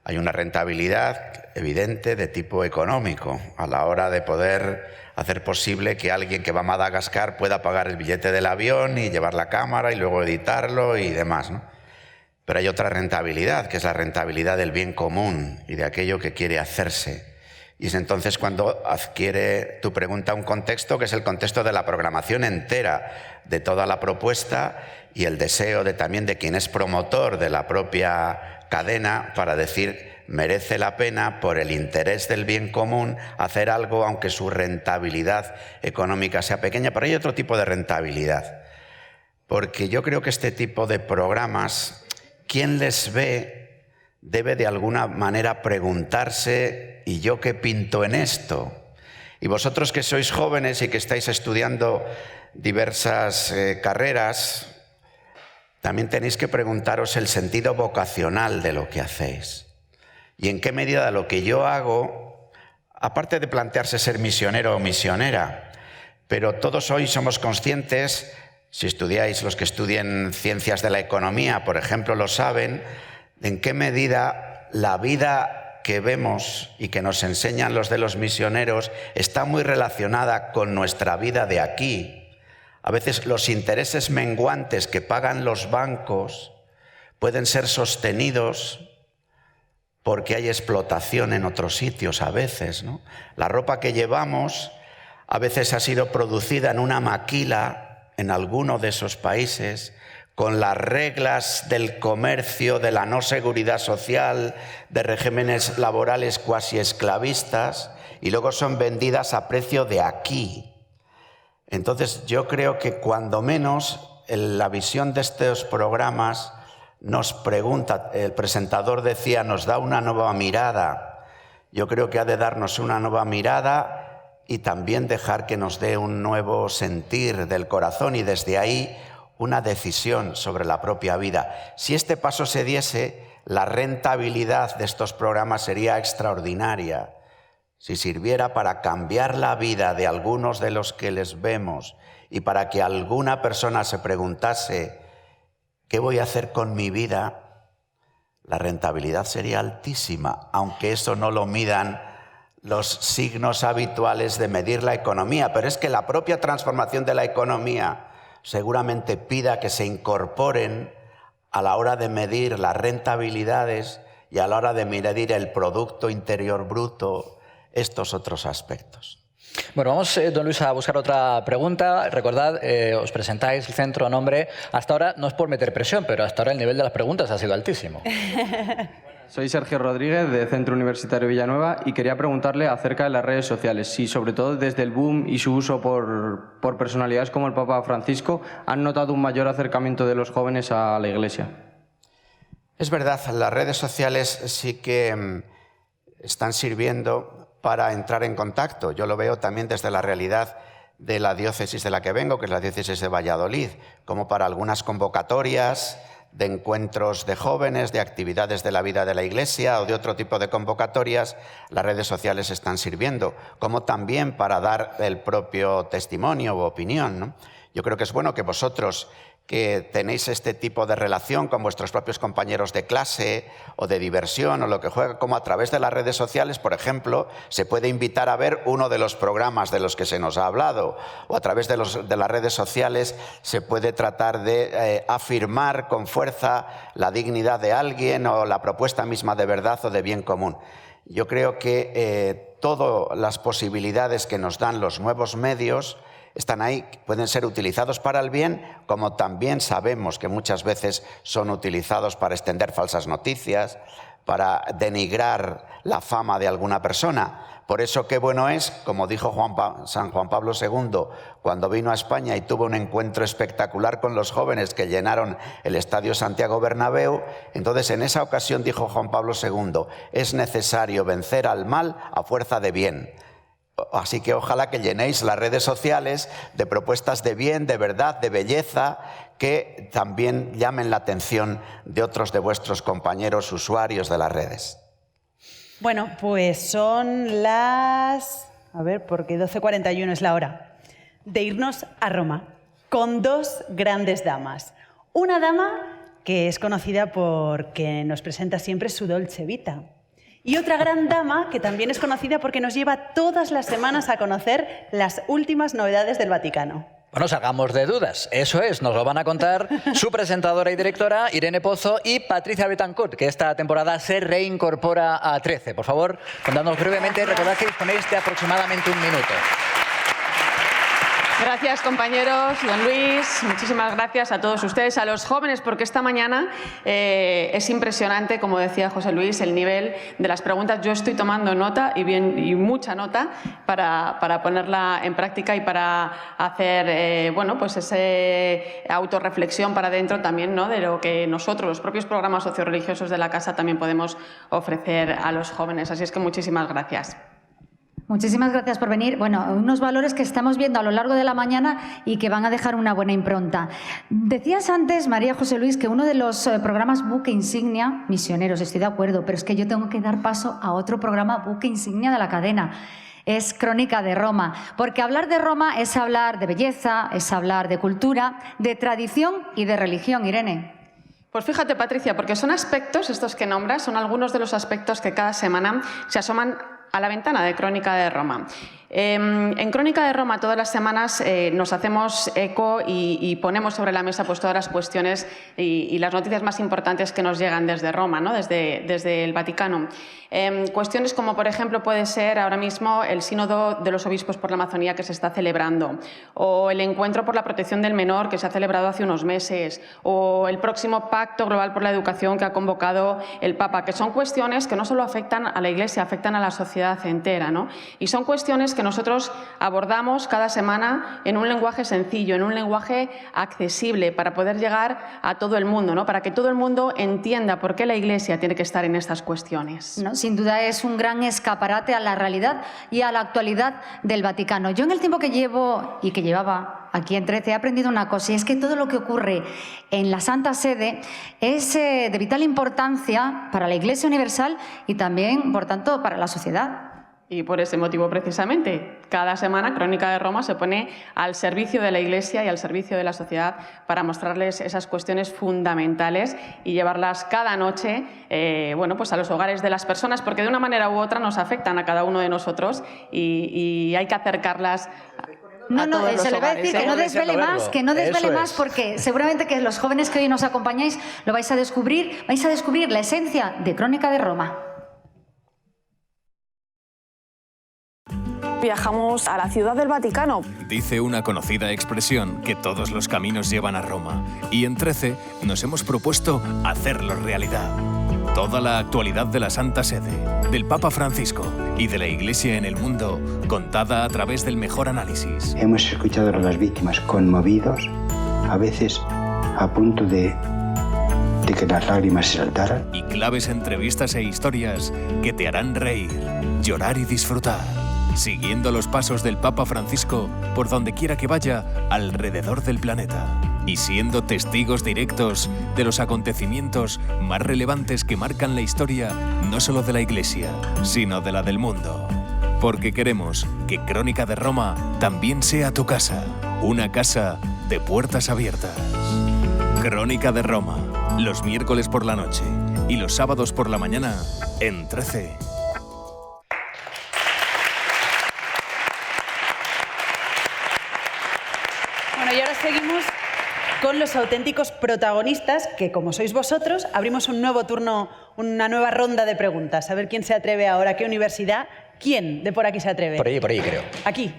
Speaker 2: Hay una rentabilidad evidente de tipo económico, a la hora de poder hacer posible que alguien que va a Madagascar pueda pagar el billete del avión y llevar la cámara y luego editarlo y demás, ¿no? Pero hay otra rentabilidad, que es la rentabilidad del bien común y de aquello que quiere hacerse. Y es entonces cuando adquiere tu pregunta un contexto, que es el contexto de la programación entera, de toda la propuesta y el deseo también de quien es promotor de la propia cadena para decir: merece la pena, por el interés del bien común, hacer algo aunque su rentabilidad económica sea pequeña. Pero hay otro tipo de rentabilidad, porque yo creo que este tipo de programas, quien les ve debe de alguna manera preguntarse: ¿y yo qué pinto en esto? Y vosotros que sois jóvenes y que estáis estudiando diversas carreras, también tenéis que preguntaros el sentido vocacional de lo que hacéis. Y en qué medida lo que yo hago, aparte de plantearse ser misionero o misionera, pero todos hoy somos conscientes, si estudiáis, los que estudien ciencias de la economía, por ejemplo, lo saben, en qué medida la vida que vemos y que nos enseñan los de los misioneros está muy relacionada con nuestra vida de aquí. A veces los intereses menguantes que pagan los bancos pueden ser sostenidos porque hay explotación en otros sitios a veces, ¿no? La ropa que llevamos a veces ha sido producida en una maquila en alguno de esos países, con las reglas del comercio, de la no seguridad social, de regímenes laborales cuasi esclavistas, y luego son vendidas a precio de aquí. Entonces yo creo que cuando menos la visión de estos programas nos pregunta, el presentador decía, nos da una nueva mirada. Yo creo que ha de darnos una nueva mirada y también dejar que nos dé un nuevo sentir del corazón y desde ahí una decisión sobre la propia vida. Si este paso se diese, la rentabilidad de estos programas sería extraordinaria. Si sirviera para cambiar la vida de algunos de los que les vemos y para que alguna persona se preguntase ¿qué voy a hacer con mi vida?, la rentabilidad sería altísima, aunque eso no lo midan los signos habituales de medir la economía. Pero es que la propia transformación de la economía seguramente pida que se incorporen a la hora de medir las rentabilidades y a la hora de medir el Producto Interior Bruto, estos otros aspectos.
Speaker 4: Bueno, vamos, don Luis, a buscar otra pregunta. Recordad, os presentáis el centro a nombre. Hasta ahora, no es por meter presión, pero hasta ahora el nivel de las preguntas ha sido altísimo.
Speaker 20: Soy Sergio Rodríguez, de Centro Universitario Villanueva, y quería preguntarle acerca de las redes sociales. Si, sobre todo desde el boom y su uso por personalidades como el Papa Francisco, han notado un mayor acercamiento de los jóvenes a la Iglesia.
Speaker 2: Es verdad, las redes sociales sí que están sirviendo para entrar en contacto. Yo lo veo también desde la realidad de la diócesis de la que vengo, que es la diócesis de Valladolid, como para algunas convocatorias de encuentros de jóvenes, de actividades de la vida de la Iglesia o de otro tipo de convocatorias, las redes sociales están sirviendo, como también para dar el propio testimonio u opinión, ¿no? Yo creo que es bueno que vosotros, que tenéis este tipo de relación con vuestros propios compañeros de clase o de diversión o lo que juega, como a través de las redes sociales, por ejemplo, se puede invitar a ver uno de los programas de los que se nos ha hablado, o a través de las redes sociales se puede tratar de afirmar con fuerza la dignidad de alguien o la propuesta misma de verdad o de bien común. Yo creo que todas las posibilidades que nos dan los nuevos medios están ahí, pueden ser utilizados para el bien, como también sabemos que muchas veces son utilizados para extender falsas noticias, para denigrar la fama de alguna persona. Por eso qué bueno es, como dijo San Juan Pablo II, cuando vino a España y tuvo un encuentro espectacular con los jóvenes que llenaron el Estadio Santiago Bernabéu, entonces en esa ocasión dijo Juan Pablo II, es necesario vencer al mal a fuerza de bien. Así que ojalá que llenéis las redes sociales de propuestas de bien, de verdad, de belleza, que también llamen la atención de otros de vuestros compañeros usuarios de las redes.
Speaker 5: Bueno, pues son las... A ver, porque 12:41 es la hora de irnos a Roma con dos grandes damas. Una dama que es conocida porque nos presenta siempre su Dolce Vita. Y otra gran dama que también es conocida porque nos lleva todas las semanas a conocer las últimas novedades del Vaticano.
Speaker 4: Bueno, salgamos de dudas. Eso es, nos lo van a contar su presentadora y directora, Irene Pozo, y Patricia Betancourt, que esta temporada se reincorpora a 13. Por favor, contadnos brevemente, recordad que disponéis de aproximadamente un minuto.
Speaker 21: Gracias, compañeros. Don Luis, muchísimas gracias a todos ustedes, a los jóvenes, porque esta mañana es impresionante, como decía José Luis, el nivel de las preguntas. Yo estoy tomando nota y mucha nota para ponerla en práctica y para hacer bueno, pues ese autorreflexión para adentro también, ¿no?, de lo que nosotros, los propios programas socioreligiosos de la Casa, también podemos ofrecer a los jóvenes. Así es que muchísimas gracias.
Speaker 22: Muchísimas gracias por venir. Bueno, unos valores que estamos viendo a lo largo de la mañana y que van a dejar una buena impronta. Decías antes, María José Luis, que uno de los programas buque insignia, Misioneros, estoy de acuerdo, pero es que yo tengo que dar paso a otro programa buque insignia de la cadena. Es Crónica de Roma, porque hablar de Roma es hablar de belleza, es hablar de cultura, de tradición y de religión. Irene.
Speaker 21: Pues fíjate, Patricia, porque son aspectos, estos que nombras, son algunos de los aspectos que cada semana se asoman a la ventana de Crónica de Roma. En Crónica de Roma todas las semanas nos hacemos eco y ponemos sobre la mesa pues, todas las cuestiones y las noticias más importantes que nos llegan desde Roma, ¿no? desde el Vaticano. Cuestiones como, por ejemplo, puede ser ahora mismo el Sínodo de los Obispos por la Amazonía que se está celebrando, o el Encuentro por la Protección del Menor que se ha celebrado hace unos meses, o el próximo Pacto Global por la Educación que ha convocado el Papa, que son cuestiones que no solo afectan a la Iglesia, afectan a la sociedad entera, ¿no? Y son cuestiones que nosotros abordamos cada semana en un lenguaje sencillo, en un lenguaje accesible, para poder llegar a todo el mundo, ¿no? Para que todo el mundo entienda por qué la Iglesia tiene que estar en estas cuestiones.
Speaker 22: No, sin duda es un gran escaparate a la realidad y a la actualidad del Vaticano. Yo en el tiempo que llevo y que llevaba aquí en 13 he aprendido una cosa, y es que todo lo que ocurre en la Santa Sede es de vital importancia para la Iglesia Universal y también, por tanto, para la sociedad.
Speaker 21: Y por ese motivo, precisamente, cada semana Crónica de Roma se pone al servicio de la Iglesia y al servicio de la sociedad para mostrarles esas cuestiones fundamentales y llevarlas cada noche bueno, pues a los hogares de las personas, porque de una manera u otra nos afectan a cada uno de nosotros y hay que acercarlas
Speaker 22: No, se le va a decir que no desvele más, porque seguramente que los jóvenes que hoy nos acompañáis lo vais a descubrir la esencia de Crónica de Roma.
Speaker 3: Viajamos a la Ciudad del Vaticano.
Speaker 1: Dice una conocida expresión que todos los caminos llevan a Roma, y en 13 nos hemos propuesto hacerlo realidad. Toda la actualidad de la Santa Sede, del Papa Francisco y de la Iglesia en el mundo, contada a través del mejor análisis.
Speaker 6: Hemos escuchado a las víctimas conmovidos, a veces a punto de que las lágrimas se saltaran.
Speaker 1: Y claves entrevistas e historias que te harán reír, llorar y disfrutar, siguiendo los pasos del Papa Francisco por donde quiera que vaya alrededor del planeta, y siendo testigos directos de los acontecimientos más relevantes que marcan la historia no solo de la Iglesia, sino de la del mundo. Porque queremos que Crónica de Roma también sea tu casa, una casa de puertas abiertas. Crónica de Roma, los miércoles por la noche y los sábados por la mañana en 13.
Speaker 5: Bueno, y ahora seguimos con los auténticos protagonistas, que como sois vosotros, abrimos un nuevo turno, una nueva ronda de preguntas. A ver quién se atreve ahora, qué universidad, quién de por aquí se atreve.
Speaker 4: Por ahí creo.
Speaker 5: Aquí.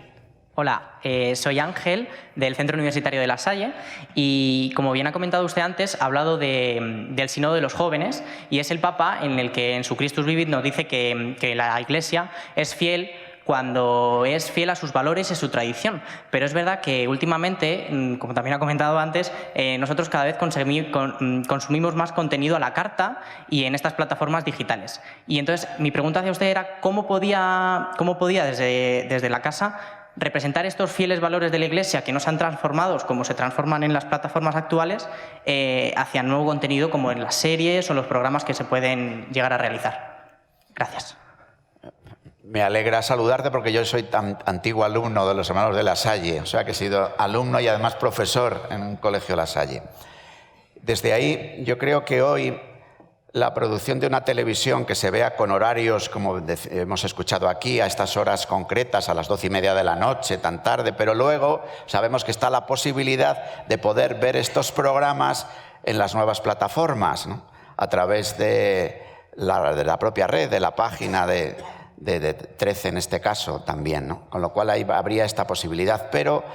Speaker 23: Hola, soy Ángel del Centro Universitario de La Salle y, como bien ha comentado usted antes, ha hablado del Sínodo de los Jóvenes, y es el Papa en el que en su Christus Vivit nos dice que la Iglesia es fiel cuando es fiel a sus valores y a su tradición. Pero es verdad que últimamente, como también ha comentado antes, nosotros cada vez consumimos más contenido a la carta y en estas plataformas digitales. Y entonces mi pregunta hacia usted era ¿cómo podía desde la casa representar estos fieles valores de la Iglesia que no se han transformado como se transforman en las plataformas actuales hacia nuevo contenido como en las series o los programas que se pueden llegar a realizar? Gracias.
Speaker 2: Me alegra saludarte porque yo soy tan antiguo alumno de los hermanos de La Salle, o sea que he sido alumno y además profesor en un colegio La Salle. Desde ahí yo creo que hoy la producción de una televisión que se vea con horarios, como hemos escuchado aquí, a estas horas concretas, a las 12:30 de la noche, tan tarde, pero luego sabemos que está la posibilidad de poder ver estos programas en las nuevas plataformas, ¿no? A través de la propia red, de la página de 13 en este caso también, ¿no? Con lo cual ahí habría esta posibilidad, pero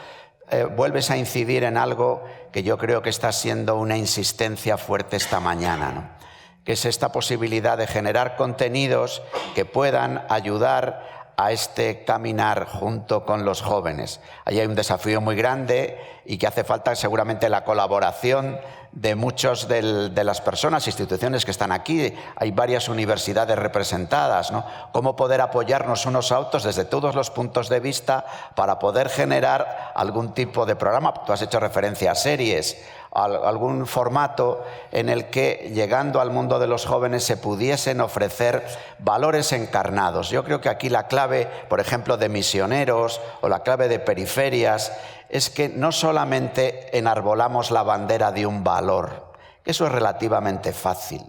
Speaker 2: vuelves a incidir en algo que yo creo que está siendo una insistencia fuerte esta mañana, ¿no? Que es esta posibilidad de generar contenidos que puedan ayudar a este caminar junto con los jóvenes. Ahí hay un desafío muy grande y que hace falta seguramente la colaboración de muchas de las personas, instituciones que están aquí. Hay varias universidades representadas, ¿no? Cómo poder apoyarnos unos a otros desde todos los puntos de vista para poder generar algún tipo de programa. Tú has hecho referencia a series, a algún formato en el que, llegando al mundo de los jóvenes, se pudiesen ofrecer valores encarnados. Yo creo que aquí la clave, por ejemplo, de Misioneros o la clave de Periferias es que no solamente enarbolamos la bandera de un valor, que eso es relativamente fácil,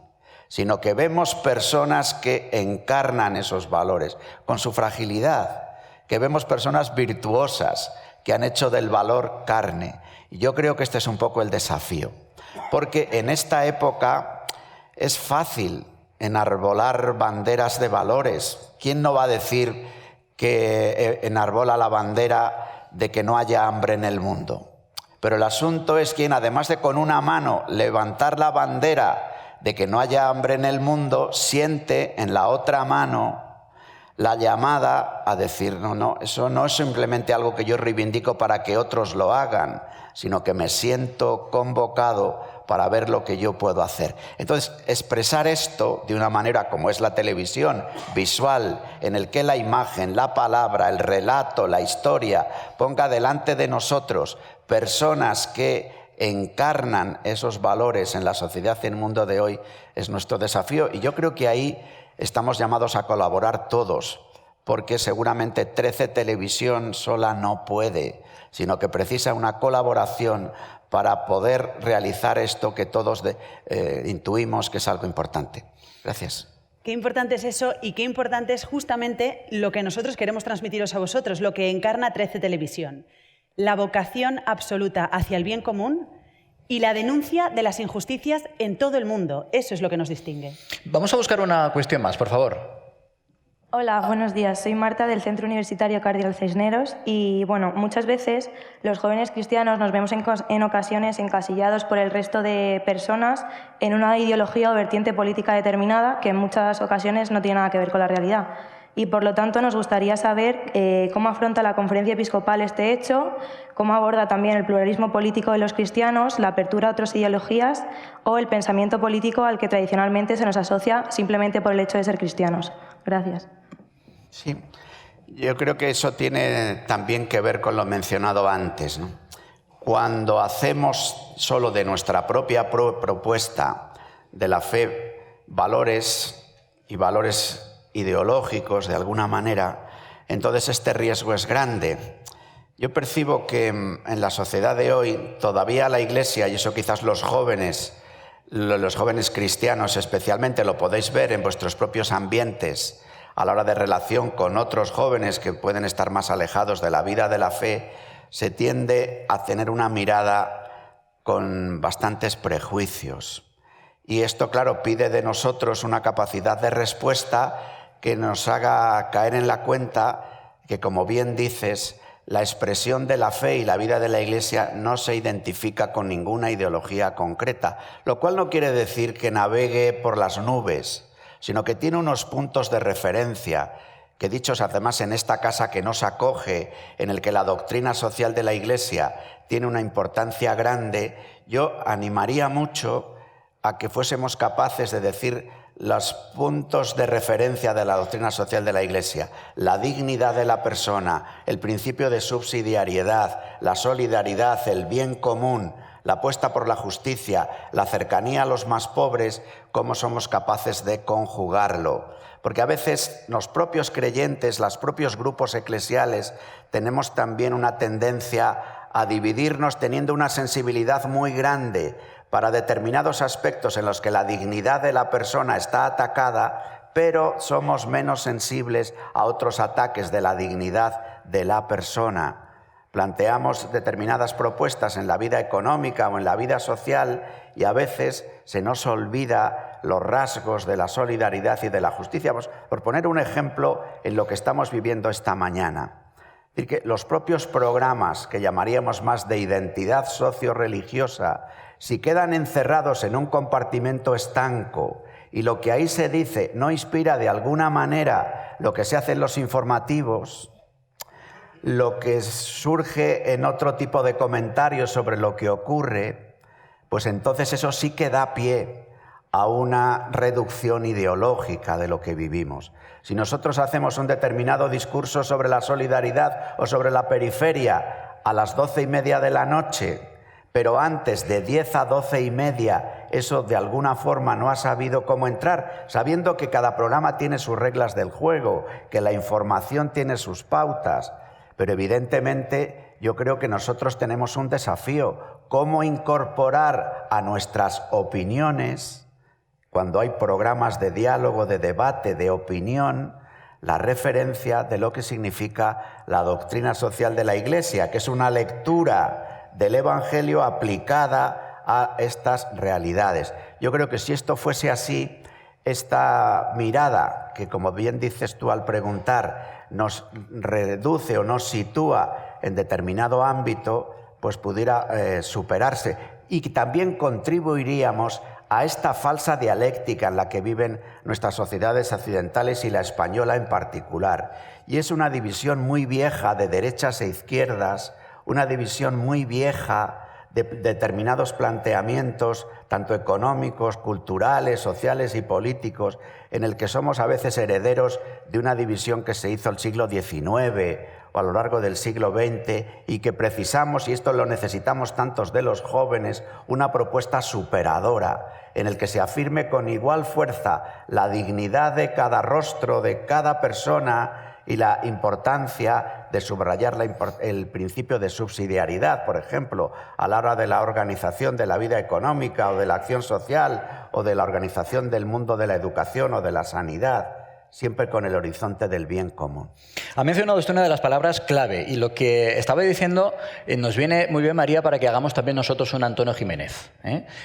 Speaker 2: sino que vemos personas que encarnan esos valores con su fragilidad, que vemos personas virtuosas que han hecho del valor carne. Y yo creo que este es un poco el desafío, porque en esta época es fácil enarbolar banderas de valores. ¿Quién no va a decir que enarbola la bandera de que no haya hambre en el mundo? Pero el asunto es quién, además de con una mano levantar la bandera de que no haya hambre en el mundo, siente en la otra mano la llamada a decir, no, eso no es simplemente algo que yo reivindico para que otros lo hagan, sino que me siento convocado para ver lo que yo puedo hacer. Entonces, expresar esto de una manera como es la televisión, visual, en el que la imagen, la palabra, el relato, la historia, ponga delante de nosotros personas que encarnan esos valores en la sociedad y en el mundo de hoy, es nuestro desafío. Y yo creo que ahí estamos llamados a colaborar todos, porque seguramente 13 Televisión sola no puede, sino que precisa una colaboración para poder realizar esto que todos intuimos que es algo importante. Gracias.
Speaker 5: Qué importante es eso y qué importante es justamente lo que nosotros queremos transmitiros a vosotros, lo que encarna 13 Televisión. La vocación absoluta hacia el bien común y la denuncia de las injusticias en todo el mundo. Eso es lo que nos distingue.
Speaker 4: Vamos a buscar una cuestión más, por favor.
Speaker 7: Hola, buenos días. Soy Marta del Centro Universitario Cardenal Cisneros y, bueno, muchas veces los jóvenes cristianos nos vemos en ocasiones encasillados por el resto de personas en una ideología o vertiente política determinada que en muchas ocasiones no tiene nada que ver con la realidad. Y, por lo tanto, nos gustaría saber cómo afronta la Conferencia Episcopal este hecho, cómo aborda también el pluralismo político de los cristianos, la apertura a otras ideologías o el pensamiento político al que tradicionalmente se nos asocia simplemente por el hecho de ser cristianos. Gracias.
Speaker 2: Sí, yo creo que eso tiene también que ver con lo mencionado antes, ¿no? Cuando hacemos solo de nuestra propia propuesta de la fe valores y valores ideológicos de alguna manera, entonces este riesgo es grande. Yo percibo que en la sociedad de hoy todavía la Iglesia, y eso quizás los jóvenes cristianos especialmente, lo podéis ver en vuestros propios ambientes, a la hora de relación con otros jóvenes que pueden estar más alejados de la vida de la fe, se tiende a tener una mirada con bastantes prejuicios. Y esto, claro, pide de nosotros una capacidad de respuesta que nos haga caer en la cuenta que, como bien dices, la expresión de la fe y la vida de la Iglesia no se identifica con ninguna ideología concreta, lo cual no quiere decir que navegue por las nubes, sino que tiene unos puntos de referencia que, dichos además en esta casa que nos acoge, en el que la doctrina social de la Iglesia tiene una importancia grande, yo animaría mucho a que fuésemos capaces de decir los puntos de referencia de la doctrina social de la Iglesia: la dignidad de la persona, el principio de subsidiariedad, la solidaridad, el bien común, la apuesta por la justicia, la cercanía a los más pobres, cómo somos capaces de conjugarlo. Porque a veces los propios creyentes, los propios grupos eclesiales, tenemos también una tendencia a dividirnos teniendo una sensibilidad muy grande para determinados aspectos en los que la dignidad de la persona está atacada, pero somos menos sensibles a otros ataques de la dignidad de la persona. Planteamos determinadas propuestas en la vida económica o en la vida social y a veces se nos olvida los rasgos de la solidaridad y de la justicia. Por poner un ejemplo en lo que estamos viviendo esta mañana, es decir, que los propios programas que llamaríamos más de identidad socio-religiosa, si quedan encerrados en un compartimento estanco y lo que ahí se dice no inspira de alguna manera lo que se hace en los informativos, lo que surge en otro tipo de comentarios sobre lo que ocurre, pues entonces eso sí que da pie a una reducción ideológica de lo que vivimos. Si nosotros hacemos un determinado discurso sobre la solidaridad o sobre la periferia a las 12:30 de la noche, pero antes de 10 a 12:30 eso de alguna forma no ha sabido cómo entrar, sabiendo que cada programa tiene sus reglas del juego, que la información tiene sus pautas, pero evidentemente yo creo que nosotros tenemos un desafío: cómo incorporar a nuestras opiniones, cuando hay programas de diálogo, de debate, de opinión, la referencia de lo que significa la doctrina social de la Iglesia, que es una lectura del Evangelio aplicada a estas realidades. Yo creo que si esto fuese así, esta mirada, que como bien dices tú al preguntar, nos reduce o nos sitúa en determinado ámbito, pues pudiera superarse. Y también contribuiríamos a esta falsa dialéctica en la que viven nuestras sociedades occidentales y la española en particular. Y es una división muy vieja de derechas e izquierdas, una división muy vieja de determinados planteamientos, tanto económicos, culturales, sociales y políticos, en el que somos a veces herederos de una división que se hizo el siglo XIX o a lo largo del siglo XX, y que precisamos, y esto lo necesitamos tantos de los jóvenes, una propuesta superadora, en el que se afirme con igual fuerza la dignidad de cada rostro, de cada persona, y la importancia de subrayar el principio de subsidiariedad, por ejemplo, a la hora de la organización de la vida económica o de la acción social o de la organización del mundo de la educación o de la sanidad, siempre con el horizonte del bien común.
Speaker 4: Ha mencionado usted una de las palabras clave, y lo que estaba diciendo nos viene muy bien, María, para que hagamos también nosotros un Antonio Jiménez,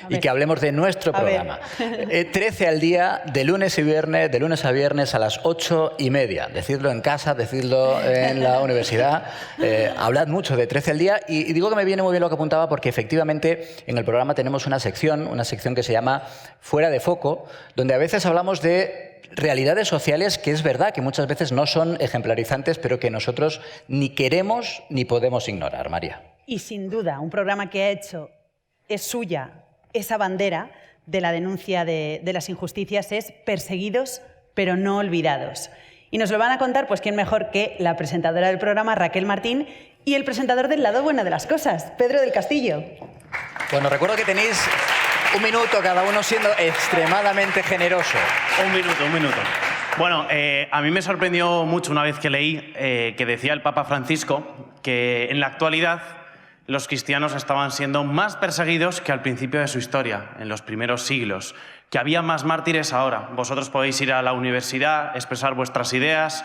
Speaker 4: y que hablemos de nuestro programa. 13 al día, de lunes a viernes a las 8:30. Decidlo en casa, decidlo en la universidad. Hablad mucho de 13 al día, y digo que me viene muy bien lo que apuntaba, porque efectivamente en el programa tenemos una sección que se llama Fuera de Foco, donde a veces hablamos de realidades sociales que es verdad que muchas veces no son ejemplarizantes, pero que nosotros ni queremos ni podemos ignorar, María.
Speaker 5: Y sin duda, un programa que ha hecho, es suya, esa bandera de la denuncia de las injusticias es Perseguidos pero no olvidados. Y nos lo van a contar, pues quién mejor que la presentadora del programa, Raquel Martín, y el presentador del lado bueno de las cosas, Pedro del Castillo.
Speaker 4: Bueno, recuerdo que tenéis un minuto cada uno, siendo extremadamente generoso.
Speaker 8: Un minuto. Bueno, a mí me sorprendió mucho una vez que leí que decía el Papa Francisco que en la actualidad los cristianos estaban siendo más perseguidos que al principio de su historia, en los primeros siglos, que había más mártires ahora. Vosotros podéis ir a la universidad, expresar vuestras ideas,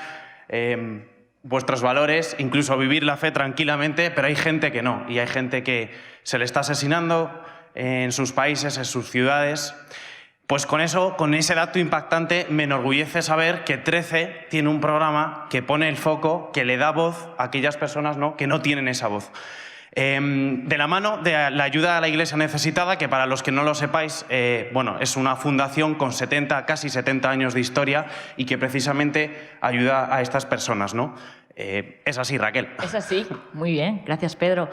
Speaker 8: vuestros valores, incluso vivir la fe tranquilamente, pero hay gente que no, y hay gente que se le está asesinando en sus países, en sus ciudades. Pues con ese dato impactante, me enorgullece saber que 13 tiene un programa que pone el foco, que le da voz a aquellas personas que no tienen esa voz. De la mano de la ayuda a la Iglesia necesitada, que para los que no lo sepáis, es una fundación con casi 70 años de historia y que precisamente ayuda a estas personas, ¿no? Es así, Raquel.
Speaker 9: Es así, muy bien, gracias, Pedro.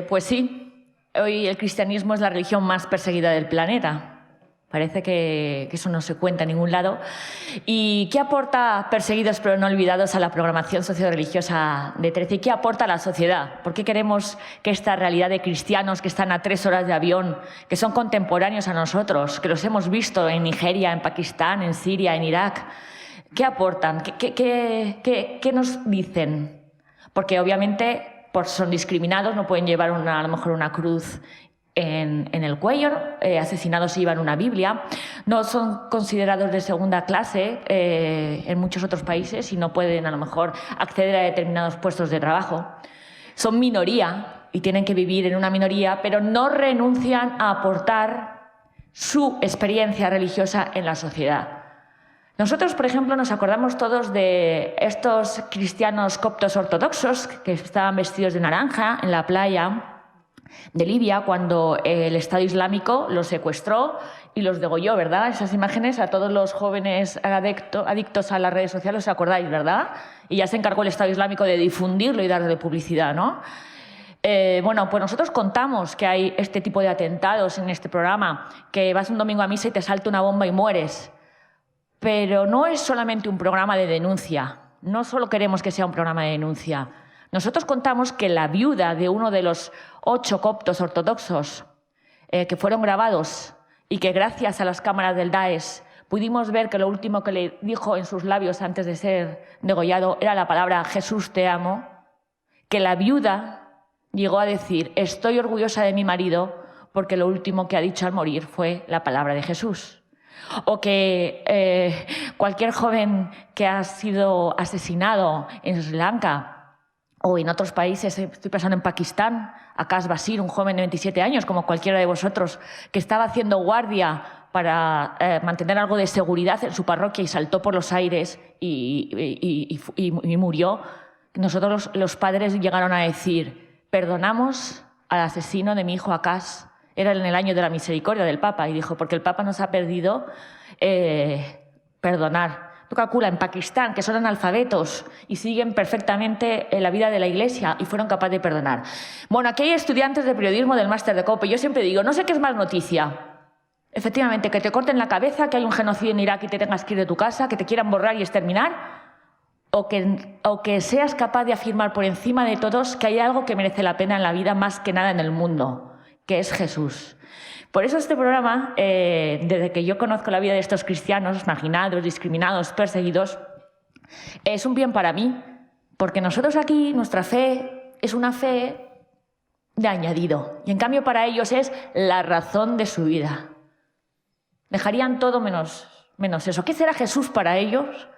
Speaker 9: Pues sí, hoy el cristianismo es la religión más perseguida del planeta. Parece que eso no se cuenta en ningún lado. ¿Y qué aporta Perseguidos pero no olvidados a la programación socio-religiosa de 13? ¿Y qué aporta a la sociedad? ¿Por qué queremos que esta realidad de cristianos que están a 3 horas de avión, que son contemporáneos a nosotros, que los hemos visto en Nigeria, en Pakistán, en Siria, en Irak, qué aportan? ¿Qué nos dicen? Porque obviamente son discriminados, no pueden llevar a lo mejor una cruz en el cuello, asesinados si llevan una Biblia, no son considerados de segunda clase en muchos otros países y no pueden a lo mejor acceder a determinados puestos de trabajo. Son minoría y tienen que vivir en una minoría, pero no renuncian a aportar su experiencia religiosa en la sociedad. Nosotros, por ejemplo, nos acordamos todos de estos cristianos coptos ortodoxos que estaban vestidos de naranja en la playa de Libia cuando el Estado Islámico los secuestró y los degolló, ¿verdad? Esas imágenes a todos los jóvenes adictos a las redes sociales, ¿os acordáis, verdad? Y ya se encargó el Estado Islámico de difundirlo y darle publicidad, ¿no? Pues nosotros contamos que hay este tipo de atentados en este programa, que vas un domingo a misa y te salta una bomba y mueres. Pero no es solamente un programa de denuncia, no solo queremos que sea un programa de denuncia. Nosotros contamos que la viuda de uno de los 8 coptos ortodoxos que fueron grabados y que gracias a las cámaras del Daesh pudimos ver que lo último que le dijo en sus labios antes de ser degollado era la palabra Jesús te amo, que la viuda llegó a decir estoy orgullosa de mi marido porque lo último que ha dicho al morir fue la palabra de Jesús. O que cualquier joven que ha sido asesinado en Sri Lanka o en otros países, estoy pensando en Pakistán, Akash Basir, un joven de 27 años, como cualquiera de vosotros, que estaba haciendo guardia para mantener algo de seguridad en su parroquia y saltó por los aires y murió. Nosotros, los padres, llegaron a decir: perdonamos al asesino de mi hijo Akash. Era en el año de la misericordia del Papa, y dijo, porque el Papa nos ha perdido perdonar. Tú calcula, en Pakistán, que son analfabetos y siguen perfectamente la vida de la Iglesia y fueron capaces de perdonar. Bueno, aquí hay estudiantes de periodismo del máster de COPE. Yo siempre digo, no sé qué es más noticia. Efectivamente, que te corten la cabeza, que hay un genocidio en Irak y te tengas que ir de tu casa, que te quieran borrar y exterminar, o que seas capaz de afirmar por encima de todos que hay algo que merece la pena en la vida más que nada en el mundo, que es Jesús. Por eso este programa, desde que yo conozco la vida de estos cristianos marginados, discriminados, perseguidos, es un bien para mí, porque nosotros aquí, nuestra fe es una fe de añadido, y en cambio para ellos es la razón de su vida. Dejarían todo menos eso. ¿Qué será Jesús para ellos,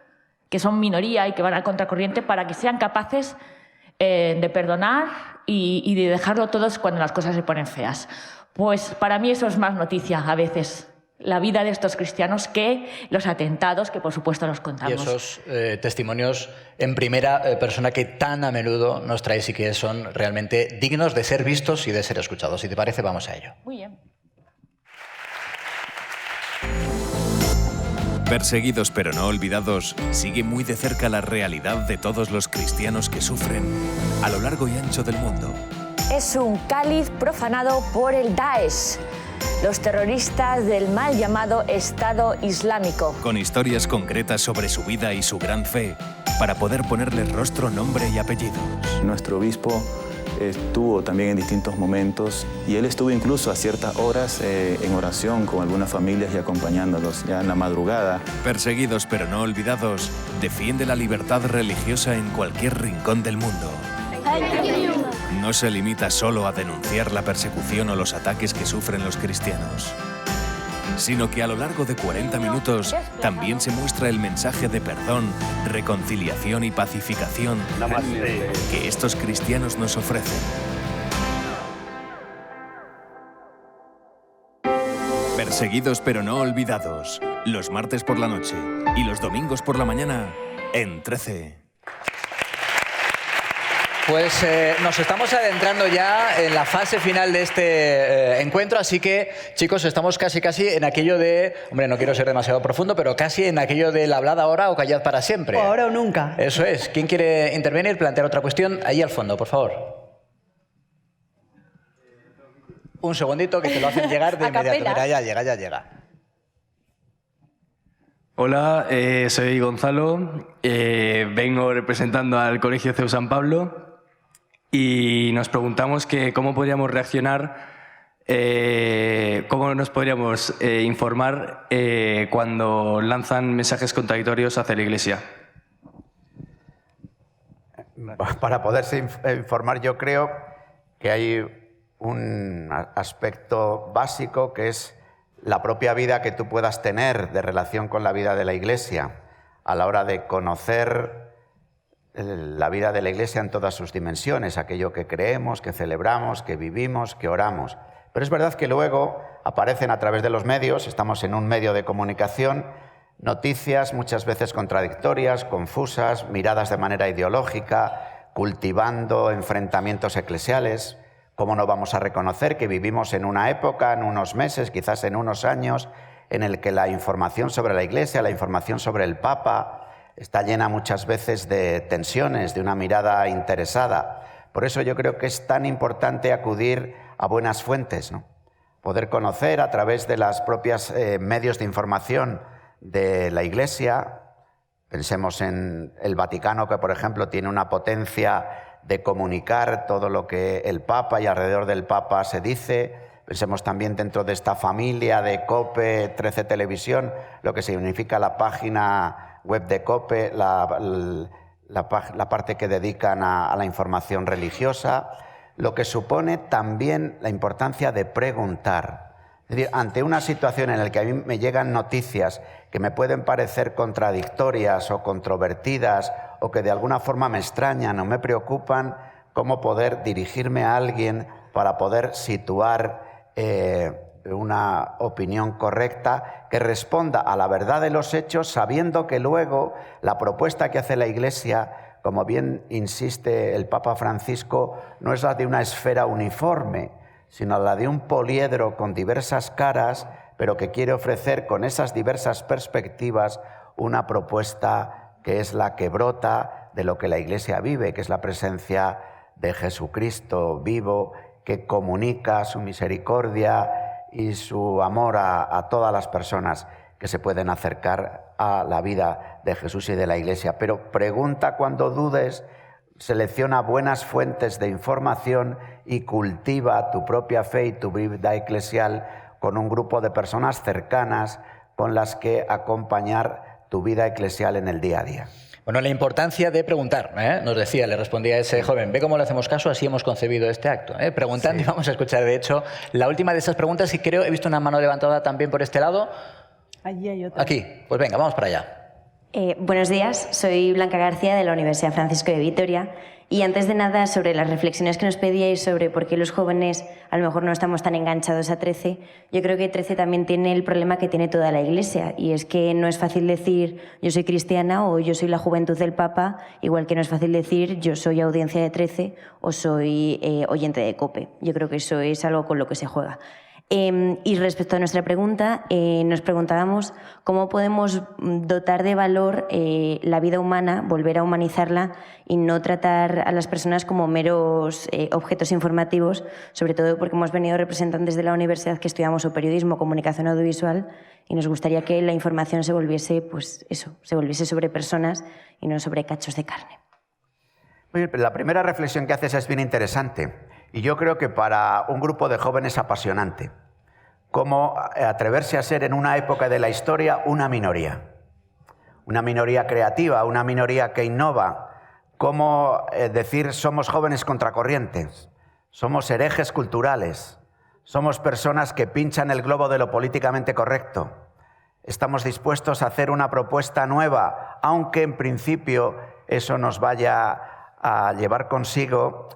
Speaker 9: que son minoría y que van a contracorriente, para que sean capaces de perdonar y de dejarlo todos cuando las cosas se ponen feas? Pues para mí eso es más noticia a veces, la vida de estos cristianos, que los atentados, que por supuesto los contamos.
Speaker 4: Y esos testimonios en primera persona que tan a menudo nos traes y que son realmente dignos de ser vistos y de ser escuchados. Si te parece, vamos a ello.
Speaker 9: Muy bien.
Speaker 1: Perseguidos pero no olvidados, sigue muy de cerca la realidad de todos los cristianos que sufren a lo largo y ancho del mundo.
Speaker 11: Es un cáliz profanado por el Daesh, los terroristas del mal llamado Estado Islámico.
Speaker 1: Con historias concretas sobre su vida y su gran fe, para poder ponerles rostro, nombre y apellidos.
Speaker 12: Nuestro obispo estuvo también en distintos momentos y él estuvo incluso a ciertas horas en oración con algunas familias y acompañándolos ya en la madrugada.
Speaker 1: Perseguidos pero no olvidados, defiende la libertad religiosa en cualquier rincón del mundo. No se limita solo a denunciar la persecución o los ataques que sufren los cristianos, sino que a lo largo de 40 minutos también se muestra el mensaje de perdón, reconciliación y pacificación que estos cristianos nos ofrecen. Perseguidos pero no olvidados, los martes por la noche y los domingos por la mañana en 13.
Speaker 4: Pues nos estamos adentrando ya en la fase final de este encuentro, así que, chicos, estamos casi en aquello de... Hombre, no quiero ser demasiado profundo, pero casi en aquello de la hablad ahora o callad para siempre.
Speaker 5: O ahora o nunca.
Speaker 4: Eso es. ¿Quién quiere intervenir, plantear otra cuestión? Ahí al fondo, por favor. Un segundito, que te lo hacen llegar de inmediato. Mira, ya llega.
Speaker 13: Hola, soy Gonzalo, vengo representando al Colegio CEU San Pablo y nos preguntamos que cómo podríamos reaccionar, cómo nos podríamos informar cuando lanzan mensajes contradictorios hacia la Iglesia.
Speaker 2: Para poderse informar, yo creo que hay un aspecto básico que es la propia vida que tú puedas tener de relación con la vida de la Iglesia a la hora de conocer la vida de la Iglesia en todas sus dimensiones, aquello que creemos, que celebramos, que vivimos, que oramos. Pero es verdad que luego aparecen a través de los medios, estamos en un medio de comunicación, noticias muchas veces contradictorias, confusas, miradas de manera ideológica, cultivando enfrentamientos eclesiales. ¿Cómo no vamos a reconocer que vivimos en una época, en unos meses, quizás en unos años, en el que la información sobre la Iglesia, la información sobre el Papa, está llena muchas veces de tensiones, de una mirada interesada? Por eso yo creo que es tan importante acudir a buenas fuentes, ¿no? Poder conocer a través de las propias medios de información de la Iglesia. Pensemos en el Vaticano, que por ejemplo tiene una potencia de comunicar todo lo que el Papa y alrededor del Papa se dice. Pensemos también dentro de esta familia de COPE, 13 Televisión, lo que significa la página web de COPE, la parte que dedican a la información religiosa, lo que supone también la importancia de preguntar. Es decir, ante una situación en la que a mí me llegan noticias que me pueden parecer contradictorias o controvertidas o que de alguna forma me extrañan o me preocupan, cómo poder dirigirme a alguien para poder situar una opinión correcta que responda a la verdad de los hechos, sabiendo que luego la propuesta que hace la Iglesia, como bien insiste el Papa Francisco, no es la de una esfera uniforme, sino la de un poliedro con diversas caras, pero que quiere ofrecer con esas diversas perspectivas una propuesta que es la que brota de lo que la Iglesia vive, que es la presencia de Jesucristo vivo, que comunica su misericordia y su amor a todas las personas que se pueden acercar a la vida de Jesús y de la Iglesia. Pero pregunta cuando dudes, selecciona buenas fuentes de información y cultiva tu propia fe y tu vida eclesial con un grupo de personas cercanas con las que acompañar tu vida eclesial en el día a día.
Speaker 4: Bueno, la importancia de preguntar, nos decía, le respondía a ese joven, ve cómo le hacemos caso, así hemos concebido este acto. Preguntando, sí. Y vamos a escuchar, de hecho, la última de esas preguntas, y creo, he visto una mano levantada también por este lado.
Speaker 5: Allí hay otra.
Speaker 4: Aquí, pues venga, vamos para allá.
Speaker 14: Buenos días, soy Blanca García de la Universidad Francisco de Vitoria. Y antes de nada, sobre las reflexiones que nos pedíais sobre por qué los jóvenes a lo mejor no estamos tan enganchados a 13, yo creo que 13 también tiene el problema que tiene toda la Iglesia, y es que no es fácil decir yo soy cristiana o yo soy la juventud del Papa, igual que no es fácil decir yo soy audiencia de 13 o soy oyente de COPE. Yo creo que eso es algo con lo que se juega. Y respecto a nuestra pregunta, nos preguntábamos cómo podemos dotar de valor la vida humana, volver a humanizarla y no tratar a las personas como meros objetos informativos, sobre todo porque hemos venido representantes de la universidad que estudiamos o periodismo, comunicación audiovisual, y nos gustaría que la información se volviese, pues eso, se volviese sobre personas y no sobre cachos de carne.
Speaker 2: La primera reflexión que haces es bien interesante. Y yo creo que para un grupo de jóvenes apasionante, cómo atreverse a ser en una época de la historia una minoría creativa, una minoría que innova, cómo decir somos jóvenes contracorrientes, somos herejes culturales, somos personas que pinchan el globo de lo políticamente correcto, estamos dispuestos a hacer una propuesta nueva, aunque en principio eso nos vaya a llevar consigo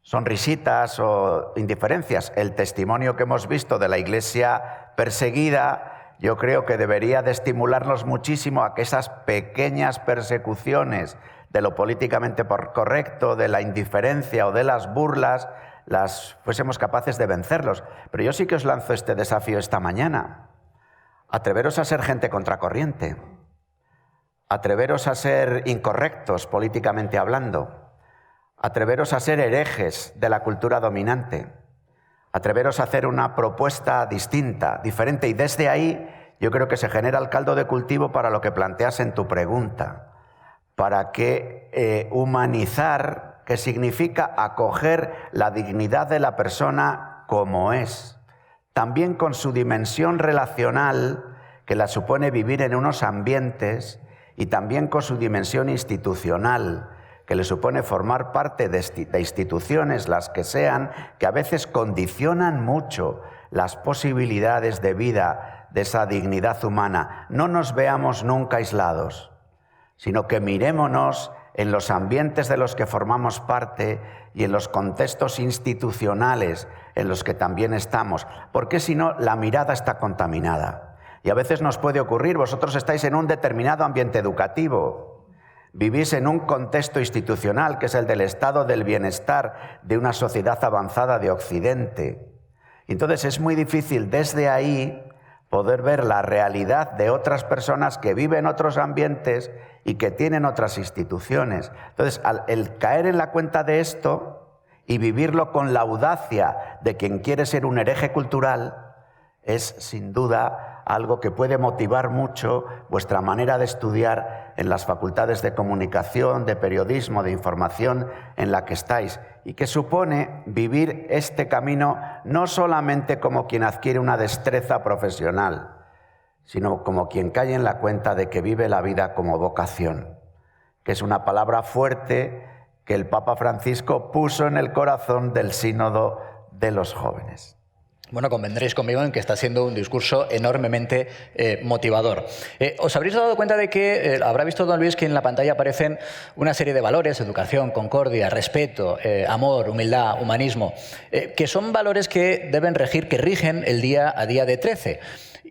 Speaker 2: sonrisitas o indiferencias. El testimonio que hemos visto de la Iglesia perseguida, yo creo que debería de estimularnos muchísimo a que esas pequeñas persecuciones de lo políticamente correcto, de la indiferencia o de las burlas, las fuésemos capaces de vencerlos. Pero yo sí que os lanzo este desafío esta mañana. Atreveros a ser gente contracorriente. Atreveros a ser incorrectos políticamente hablando. Atreveros a ser herejes de la cultura dominante. Atreveros a hacer una propuesta distinta, diferente. Y desde ahí yo creo que se genera el caldo de cultivo para lo que planteas en tu pregunta. Para que humanizar, que significa acoger la dignidad de la persona como es. También con su dimensión relacional, que la supone vivir en unos ambientes, y también con su dimensión institucional, que le supone formar parte de instituciones, las que sean, que a veces condicionan mucho las posibilidades de vida de esa dignidad humana. No nos veamos nunca aislados, sino que mirémonos en los ambientes de los que formamos parte y en los contextos institucionales en los que también estamos, porque si no, la mirada está contaminada. Y a veces nos puede ocurrir, vosotros estáis en un determinado ambiente educativo, vivís en un contexto institucional que es el del estado del bienestar de una sociedad avanzada de Occidente. Entonces es muy difícil desde ahí poder ver la realidad de otras personas que viven otros ambientes y que tienen otras instituciones. Entonces, el caer en la cuenta de esto y vivirlo con la audacia de quien quiere ser un hereje cultural es, sin duda, algo que puede motivar mucho vuestra manera de estudiar en las facultades de comunicación, de periodismo, de información en la que estáis, y que supone vivir este camino no solamente como quien adquiere una destreza profesional, sino como quien cae en la cuenta de que vive la vida como vocación, que es una palabra fuerte que el Papa Francisco puso en el corazón del sínodo de los jóvenes.
Speaker 4: Bueno, convendréis conmigo en que está siendo un discurso enormemente motivador. Os habréis dado cuenta de que, habrá visto don Luis, que en la pantalla aparecen una serie de valores: educación, concordia, respeto, amor, humildad, humanismo, que son valores que deben regir, que rigen el día a día de 13.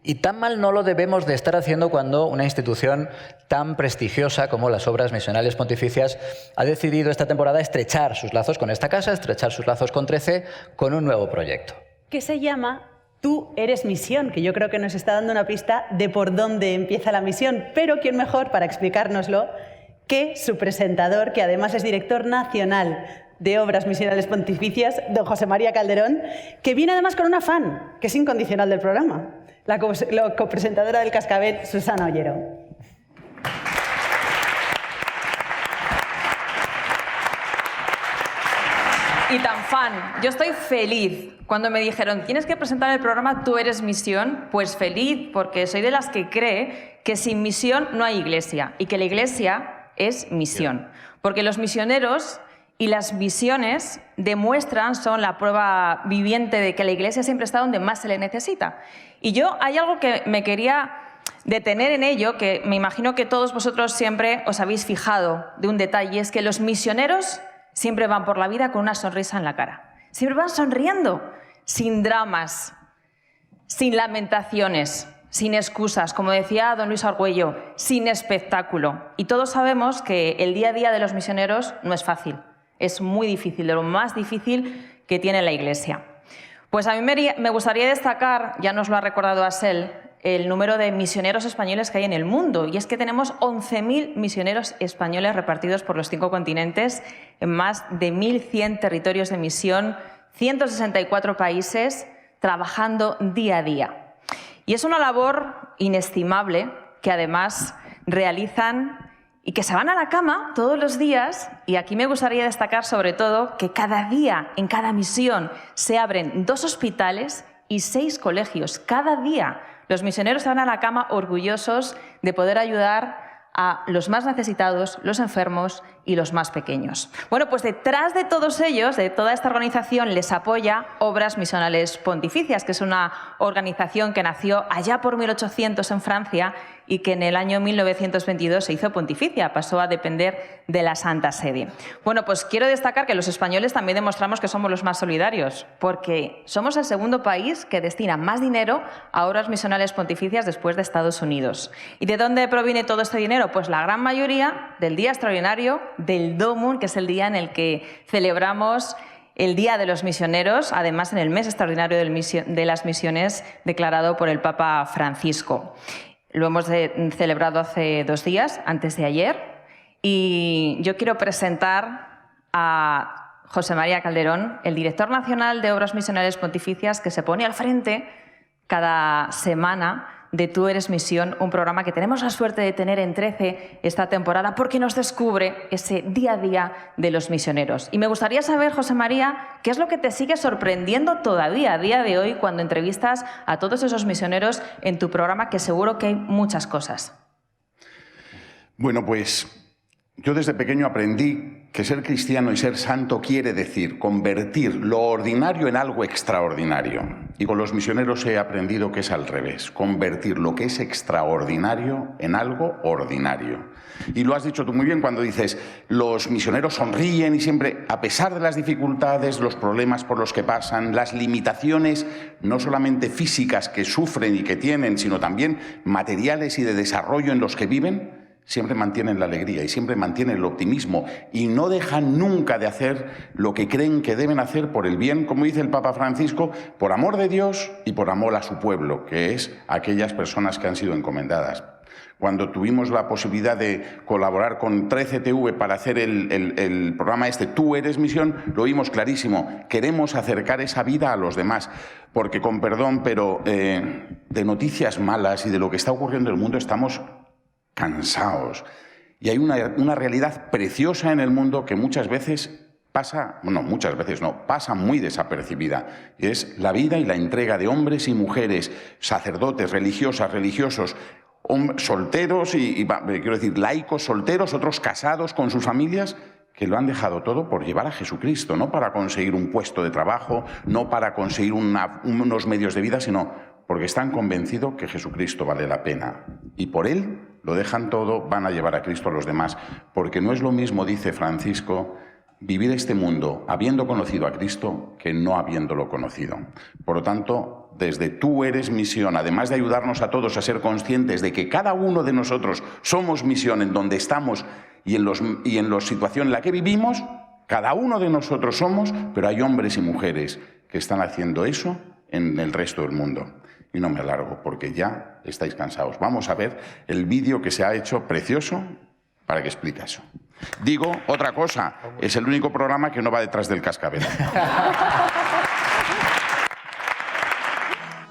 Speaker 4: Y tan mal no lo debemos de estar haciendo cuando una institución tan prestigiosa como las Obras Misionales Pontificias ha decidido esta temporada estrechar sus lazos con esta casa, estrechar sus lazos con 13, con un nuevo proyecto.
Speaker 5: Que se llama Tú eres misión, que yo creo que nos está dando una pista de por dónde empieza la misión. Pero ¿quién mejor para explicárnoslo que su presentador, que además es director nacional de Obras Misionales Pontificias, don José María Calderón, que viene además con una fan, que es incondicional del programa, la copresentadora del Cascabel, Susana Ollero.
Speaker 15: Y tan fan. Yo estoy feliz. Cuando me dijeron, tienes que presentar el programa Tú eres misión, pues feliz, porque soy de las que cree que sin misión no hay iglesia y que la iglesia es misión. Porque los misioneros y las visiones demuestran, son la prueba viviente de que la iglesia siempre está donde más se le necesita. Y yo hay algo que me quería detener en ello, que me imagino que todos vosotros siempre os habéis fijado de un detalle, es que los misioneros siempre van por la vida con una sonrisa en la cara. Siempre van sonriendo, sin dramas, sin lamentaciones, sin excusas, como decía don Luis Argüello, sin espectáculo. Y todos sabemos que el día a día de los misioneros no es fácil, es muy difícil, de lo más difícil que tiene la Iglesia. Pues a mí me gustaría destacar, ya nos lo ha recordado Asel, el número de misioneros españoles que hay en el mundo. Y es que tenemos 11.000 misioneros españoles repartidos por los 5 continentes, en más de 1.100 territorios de misión, 164 países, trabajando día a día. Y es una labor inestimable que además realizan y que se van a la cama todos los días. Y aquí me gustaría destacar sobre todo que cada día, en cada misión, se abren 2 hospitales y 6 colegios. Cada día los misioneros se van a la cama orgullosos de poder ayudar a los más necesitados, los enfermos y los más pequeños. Bueno, pues detrás de todos ellos, de toda esta organización, les apoya Obras Misionales Pontificias, que es una organización que nació allá por 1800 en Francia y que en el año 1922 se hizo pontificia, pasó a depender de la Santa Sede. Bueno, pues quiero destacar que los españoles también demostramos que somos los más solidarios, porque somos el segundo país que destina más dinero a Obras Misionales Pontificias después de Estados Unidos. ¿Y de dónde proviene todo este dinero? Pues la gran mayoría del día extraordinario del Domum, que es el día en el que celebramos el Día de los Misioneros, además en el mes extraordinario de las misiones declarado por el Papa Francisco. Lo hemos celebrado hace 2 días, antes de ayer, y yo quiero presentar a José María Calderón, el director nacional de Obras Misionales Pontificias, que se pone al frente cada semana de Tú eres misión, un programa que tenemos la suerte de tener en 13 esta temporada porque nos descubre ese día a día de los misioneros. Y me gustaría saber, José María, ¿qué es lo que te sigue sorprendiendo todavía a día de hoy cuando entrevistas a todos esos misioneros en tu programa, que seguro que hay muchas cosas?
Speaker 16: Bueno, pues yo desde pequeño aprendí que ser cristiano y ser santo quiere decir convertir lo ordinario en algo extraordinario. Y con los misioneros he aprendido que es al revés, convertir lo que es extraordinario en algo ordinario. Y lo has dicho tú muy bien cuando dices, los misioneros sonríen y siempre, a pesar de las dificultades, los problemas por los que pasan, las limitaciones no solamente físicas que sufren y que tienen, sino también materiales y de desarrollo en los que viven, siempre mantienen la alegría y siempre mantienen el optimismo y no dejan nunca de hacer lo que creen que deben hacer por el bien, como dice el Papa Francisco, por amor de Dios y por amor a su pueblo, que es aquellas personas que han sido encomendadas. Cuando tuvimos la posibilidad de colaborar con 13TV para hacer el programa Tú eres misión, lo vimos clarísimo. Queremos acercar esa vida a los demás, porque con perdón, pero de noticias malas y de lo que está ocurriendo en el mundo estamos cansados. Y hay una realidad preciosa en el mundo que muchas veces pasa muy desapercibida. Y es la vida y la entrega de hombres y mujeres, sacerdotes, religiosas, religiosos, solteros quiero decir, laicos, solteros, otros casados con sus familias, que lo han dejado todo por llevar a Jesucristo, no para conseguir un puesto de trabajo, no para conseguir unos medios de vida, sino porque están convencidos que Jesucristo vale la pena. Y por Él lo dejan todo, van a llevar a Cristo a los demás. Porque no es lo mismo, dice Francisco, vivir este mundo habiendo conocido a Cristo que no habiéndolo conocido. Por lo tanto, desde Tú Eres Misión, además de ayudarnos a todos a ser conscientes de que cada uno de nosotros somos misión en donde estamos y en la situación en la que vivimos, cada uno de nosotros somos, pero hay hombres y mujeres que están haciendo eso en el resto del mundo. Y no me alargo porque ya estáis cansados. Vamos a ver el vídeo que se ha hecho precioso para que explique eso. Digo otra cosa, es el único programa que no va detrás del cascabel.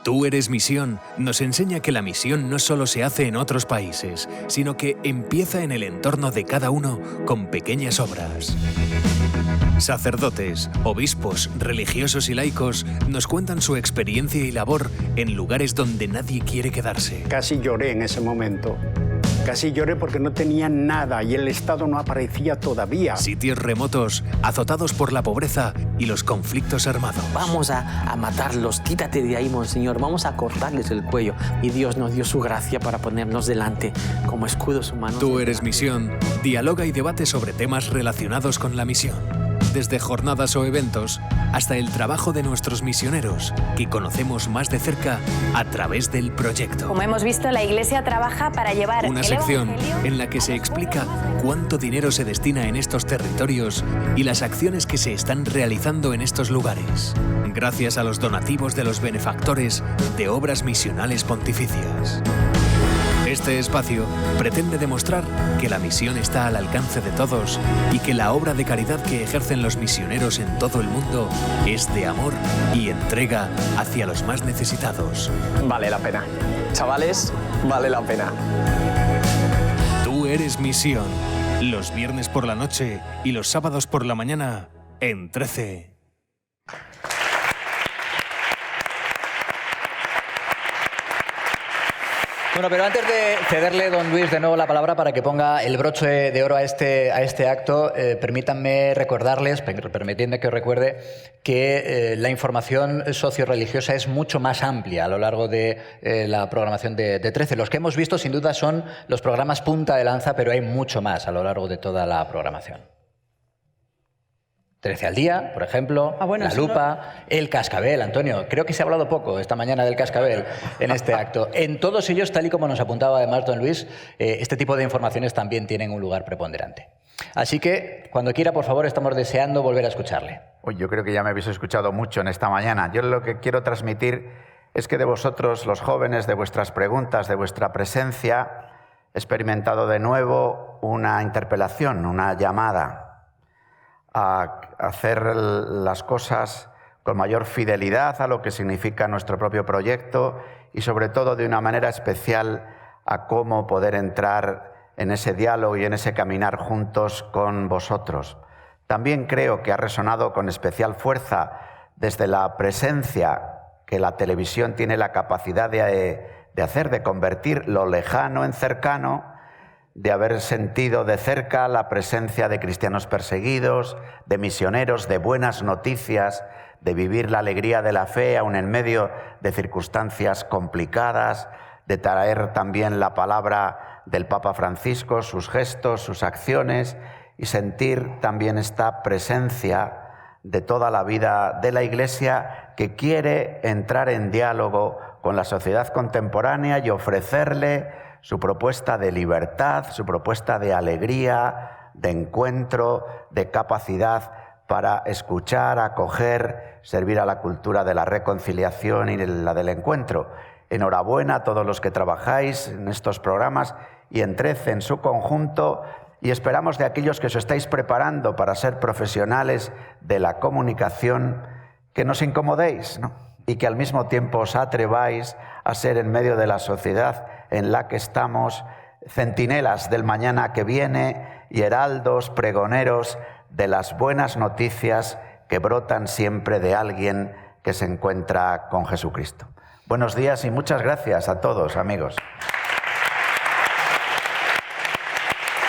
Speaker 1: Tú Eres Misión nos enseña que la misión no solo se hace en otros países, sino que empieza en el entorno de cada uno con pequeñas obras. Sacerdotes, obispos, religiosos y laicos nos cuentan su experiencia y labor en lugares donde nadie quiere quedarse.
Speaker 10: Casi lloré en ese momento. Casi lloré porque no tenía nada y el Estado no aparecía todavía.
Speaker 1: Sitios remotos, azotados por la pobreza y los conflictos armados.
Speaker 17: Vamos a matarlos, quítate de ahí, Monseñor, vamos a cortarles el cuello. Y Dios nos dio su gracia para ponernos delante como escudos humanos.
Speaker 1: Tú Eres Misión dialoga y debate sobre temas relacionados con la misión. Desde jornadas o eventos hasta el trabajo de nuestros misioneros, que conocemos más de cerca a través del proyecto.
Speaker 18: Como hemos visto, la Iglesia trabaja para llevar
Speaker 1: una sección en la que se explica cuánto dinero se destina en estos territorios y las acciones que se están realizando en estos lugares, gracias a los donativos de los benefactores de obras misionales pontificias. Este espacio pretende demostrar que la misión está al alcance de todos y que la obra de caridad que ejercen los misioneros en todo el mundo es de amor y entrega hacia los más necesitados.
Speaker 24: Vale la pena. Chavales, vale la pena.
Speaker 1: Tú Eres Misión. Los viernes por la noche y los sábados por la mañana en 13.
Speaker 4: Bueno, pero antes de cederle, don Luis, de nuevo la palabra para que ponga el broche de oro a este acto, permítanme recordarles, permitiendo que os recuerde, que la información socio-religiosa es mucho más amplia a lo largo de la programación de 13. Los que hemos visto, sin duda, son los programas punta de lanza, pero hay mucho más a lo largo de toda la programación. 13 al día, por ejemplo, La Lupa, El Cascabel. Antonio, creo que se ha hablado poco esta mañana del Cascabel en este acto. En todos ellos, tal y como nos apuntaba además don Luis, este tipo de informaciones también tienen un lugar preponderante. Así que, cuando quiera, por favor, estamos deseando volver a escucharle.
Speaker 2: Uy, yo creo que ya me habéis escuchado mucho en esta mañana. Yo lo que quiero transmitir es que de vosotros, los jóvenes, de vuestras preguntas, de vuestra presencia, he experimentado de nuevo una interpelación, una llamada a hacer las cosas con mayor fidelidad a lo que significa nuestro propio proyecto y sobre todo de una manera especial a cómo poder entrar en ese diálogo y en ese caminar juntos con vosotros. También creo que ha resonado con especial fuerza desde la presencia que la televisión tiene la capacidad de hacer, de convertir lo lejano en cercano, de haber sentido de cerca la presencia de cristianos perseguidos, de misioneros, de buenas noticias, de vivir la alegría de la fe aun en medio de circunstancias complicadas, de traer también la palabra del Papa Francisco, sus gestos, sus acciones, y sentir también esta presencia de toda la vida de la Iglesia que quiere entrar en diálogo con la sociedad contemporánea y ofrecerle su propuesta de libertad, su propuesta de alegría, de encuentro, de capacidad para escuchar, acoger, servir a la cultura de la reconciliación y la del encuentro. Enhorabuena a todos los que trabajáis en estos programas y en 13 en su conjunto, y esperamos de aquellos que os estáis preparando para ser profesionales de la comunicación que nos incomodéis, ¿no? Y que al mismo tiempo os atreváis a ser en medio de la sociedad en la que estamos centinelas del mañana que viene y heraldos, pregoneros de las buenas noticias que brotan siempre de alguien que se encuentra con Jesucristo. Buenos días y muchas gracias a todos, amigos.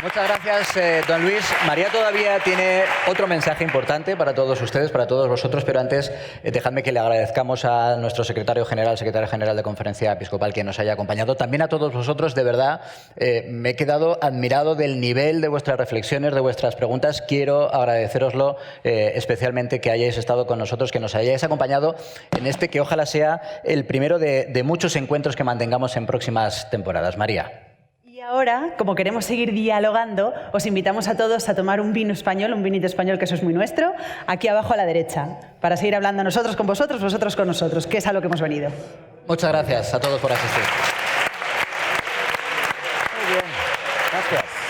Speaker 4: Muchas gracias, don Luis. María todavía tiene otro mensaje importante para todos ustedes, para todos vosotros, pero antes dejadme que le agradezcamos a nuestro secretario general de Conferencia Episcopal que nos haya acompañado. También a todos vosotros, de verdad, me he quedado admirado del nivel de vuestras reflexiones, de vuestras preguntas. Quiero agradeceroslo especialmente que hayáis estado con nosotros, que nos hayáis acompañado en este que ojalá sea el primero de muchos encuentros que mantengamos en próximas temporadas. María.
Speaker 5: Y ahora, como queremos seguir dialogando, os invitamos a todos a tomar un vino español, un vinito español que eso es muy nuestro, aquí abajo a la derecha, para seguir hablando nosotros con vosotros, vosotros con nosotros, que es a lo que hemos venido.
Speaker 4: Muchas gracias a todos por asistir. Muy bien, gracias.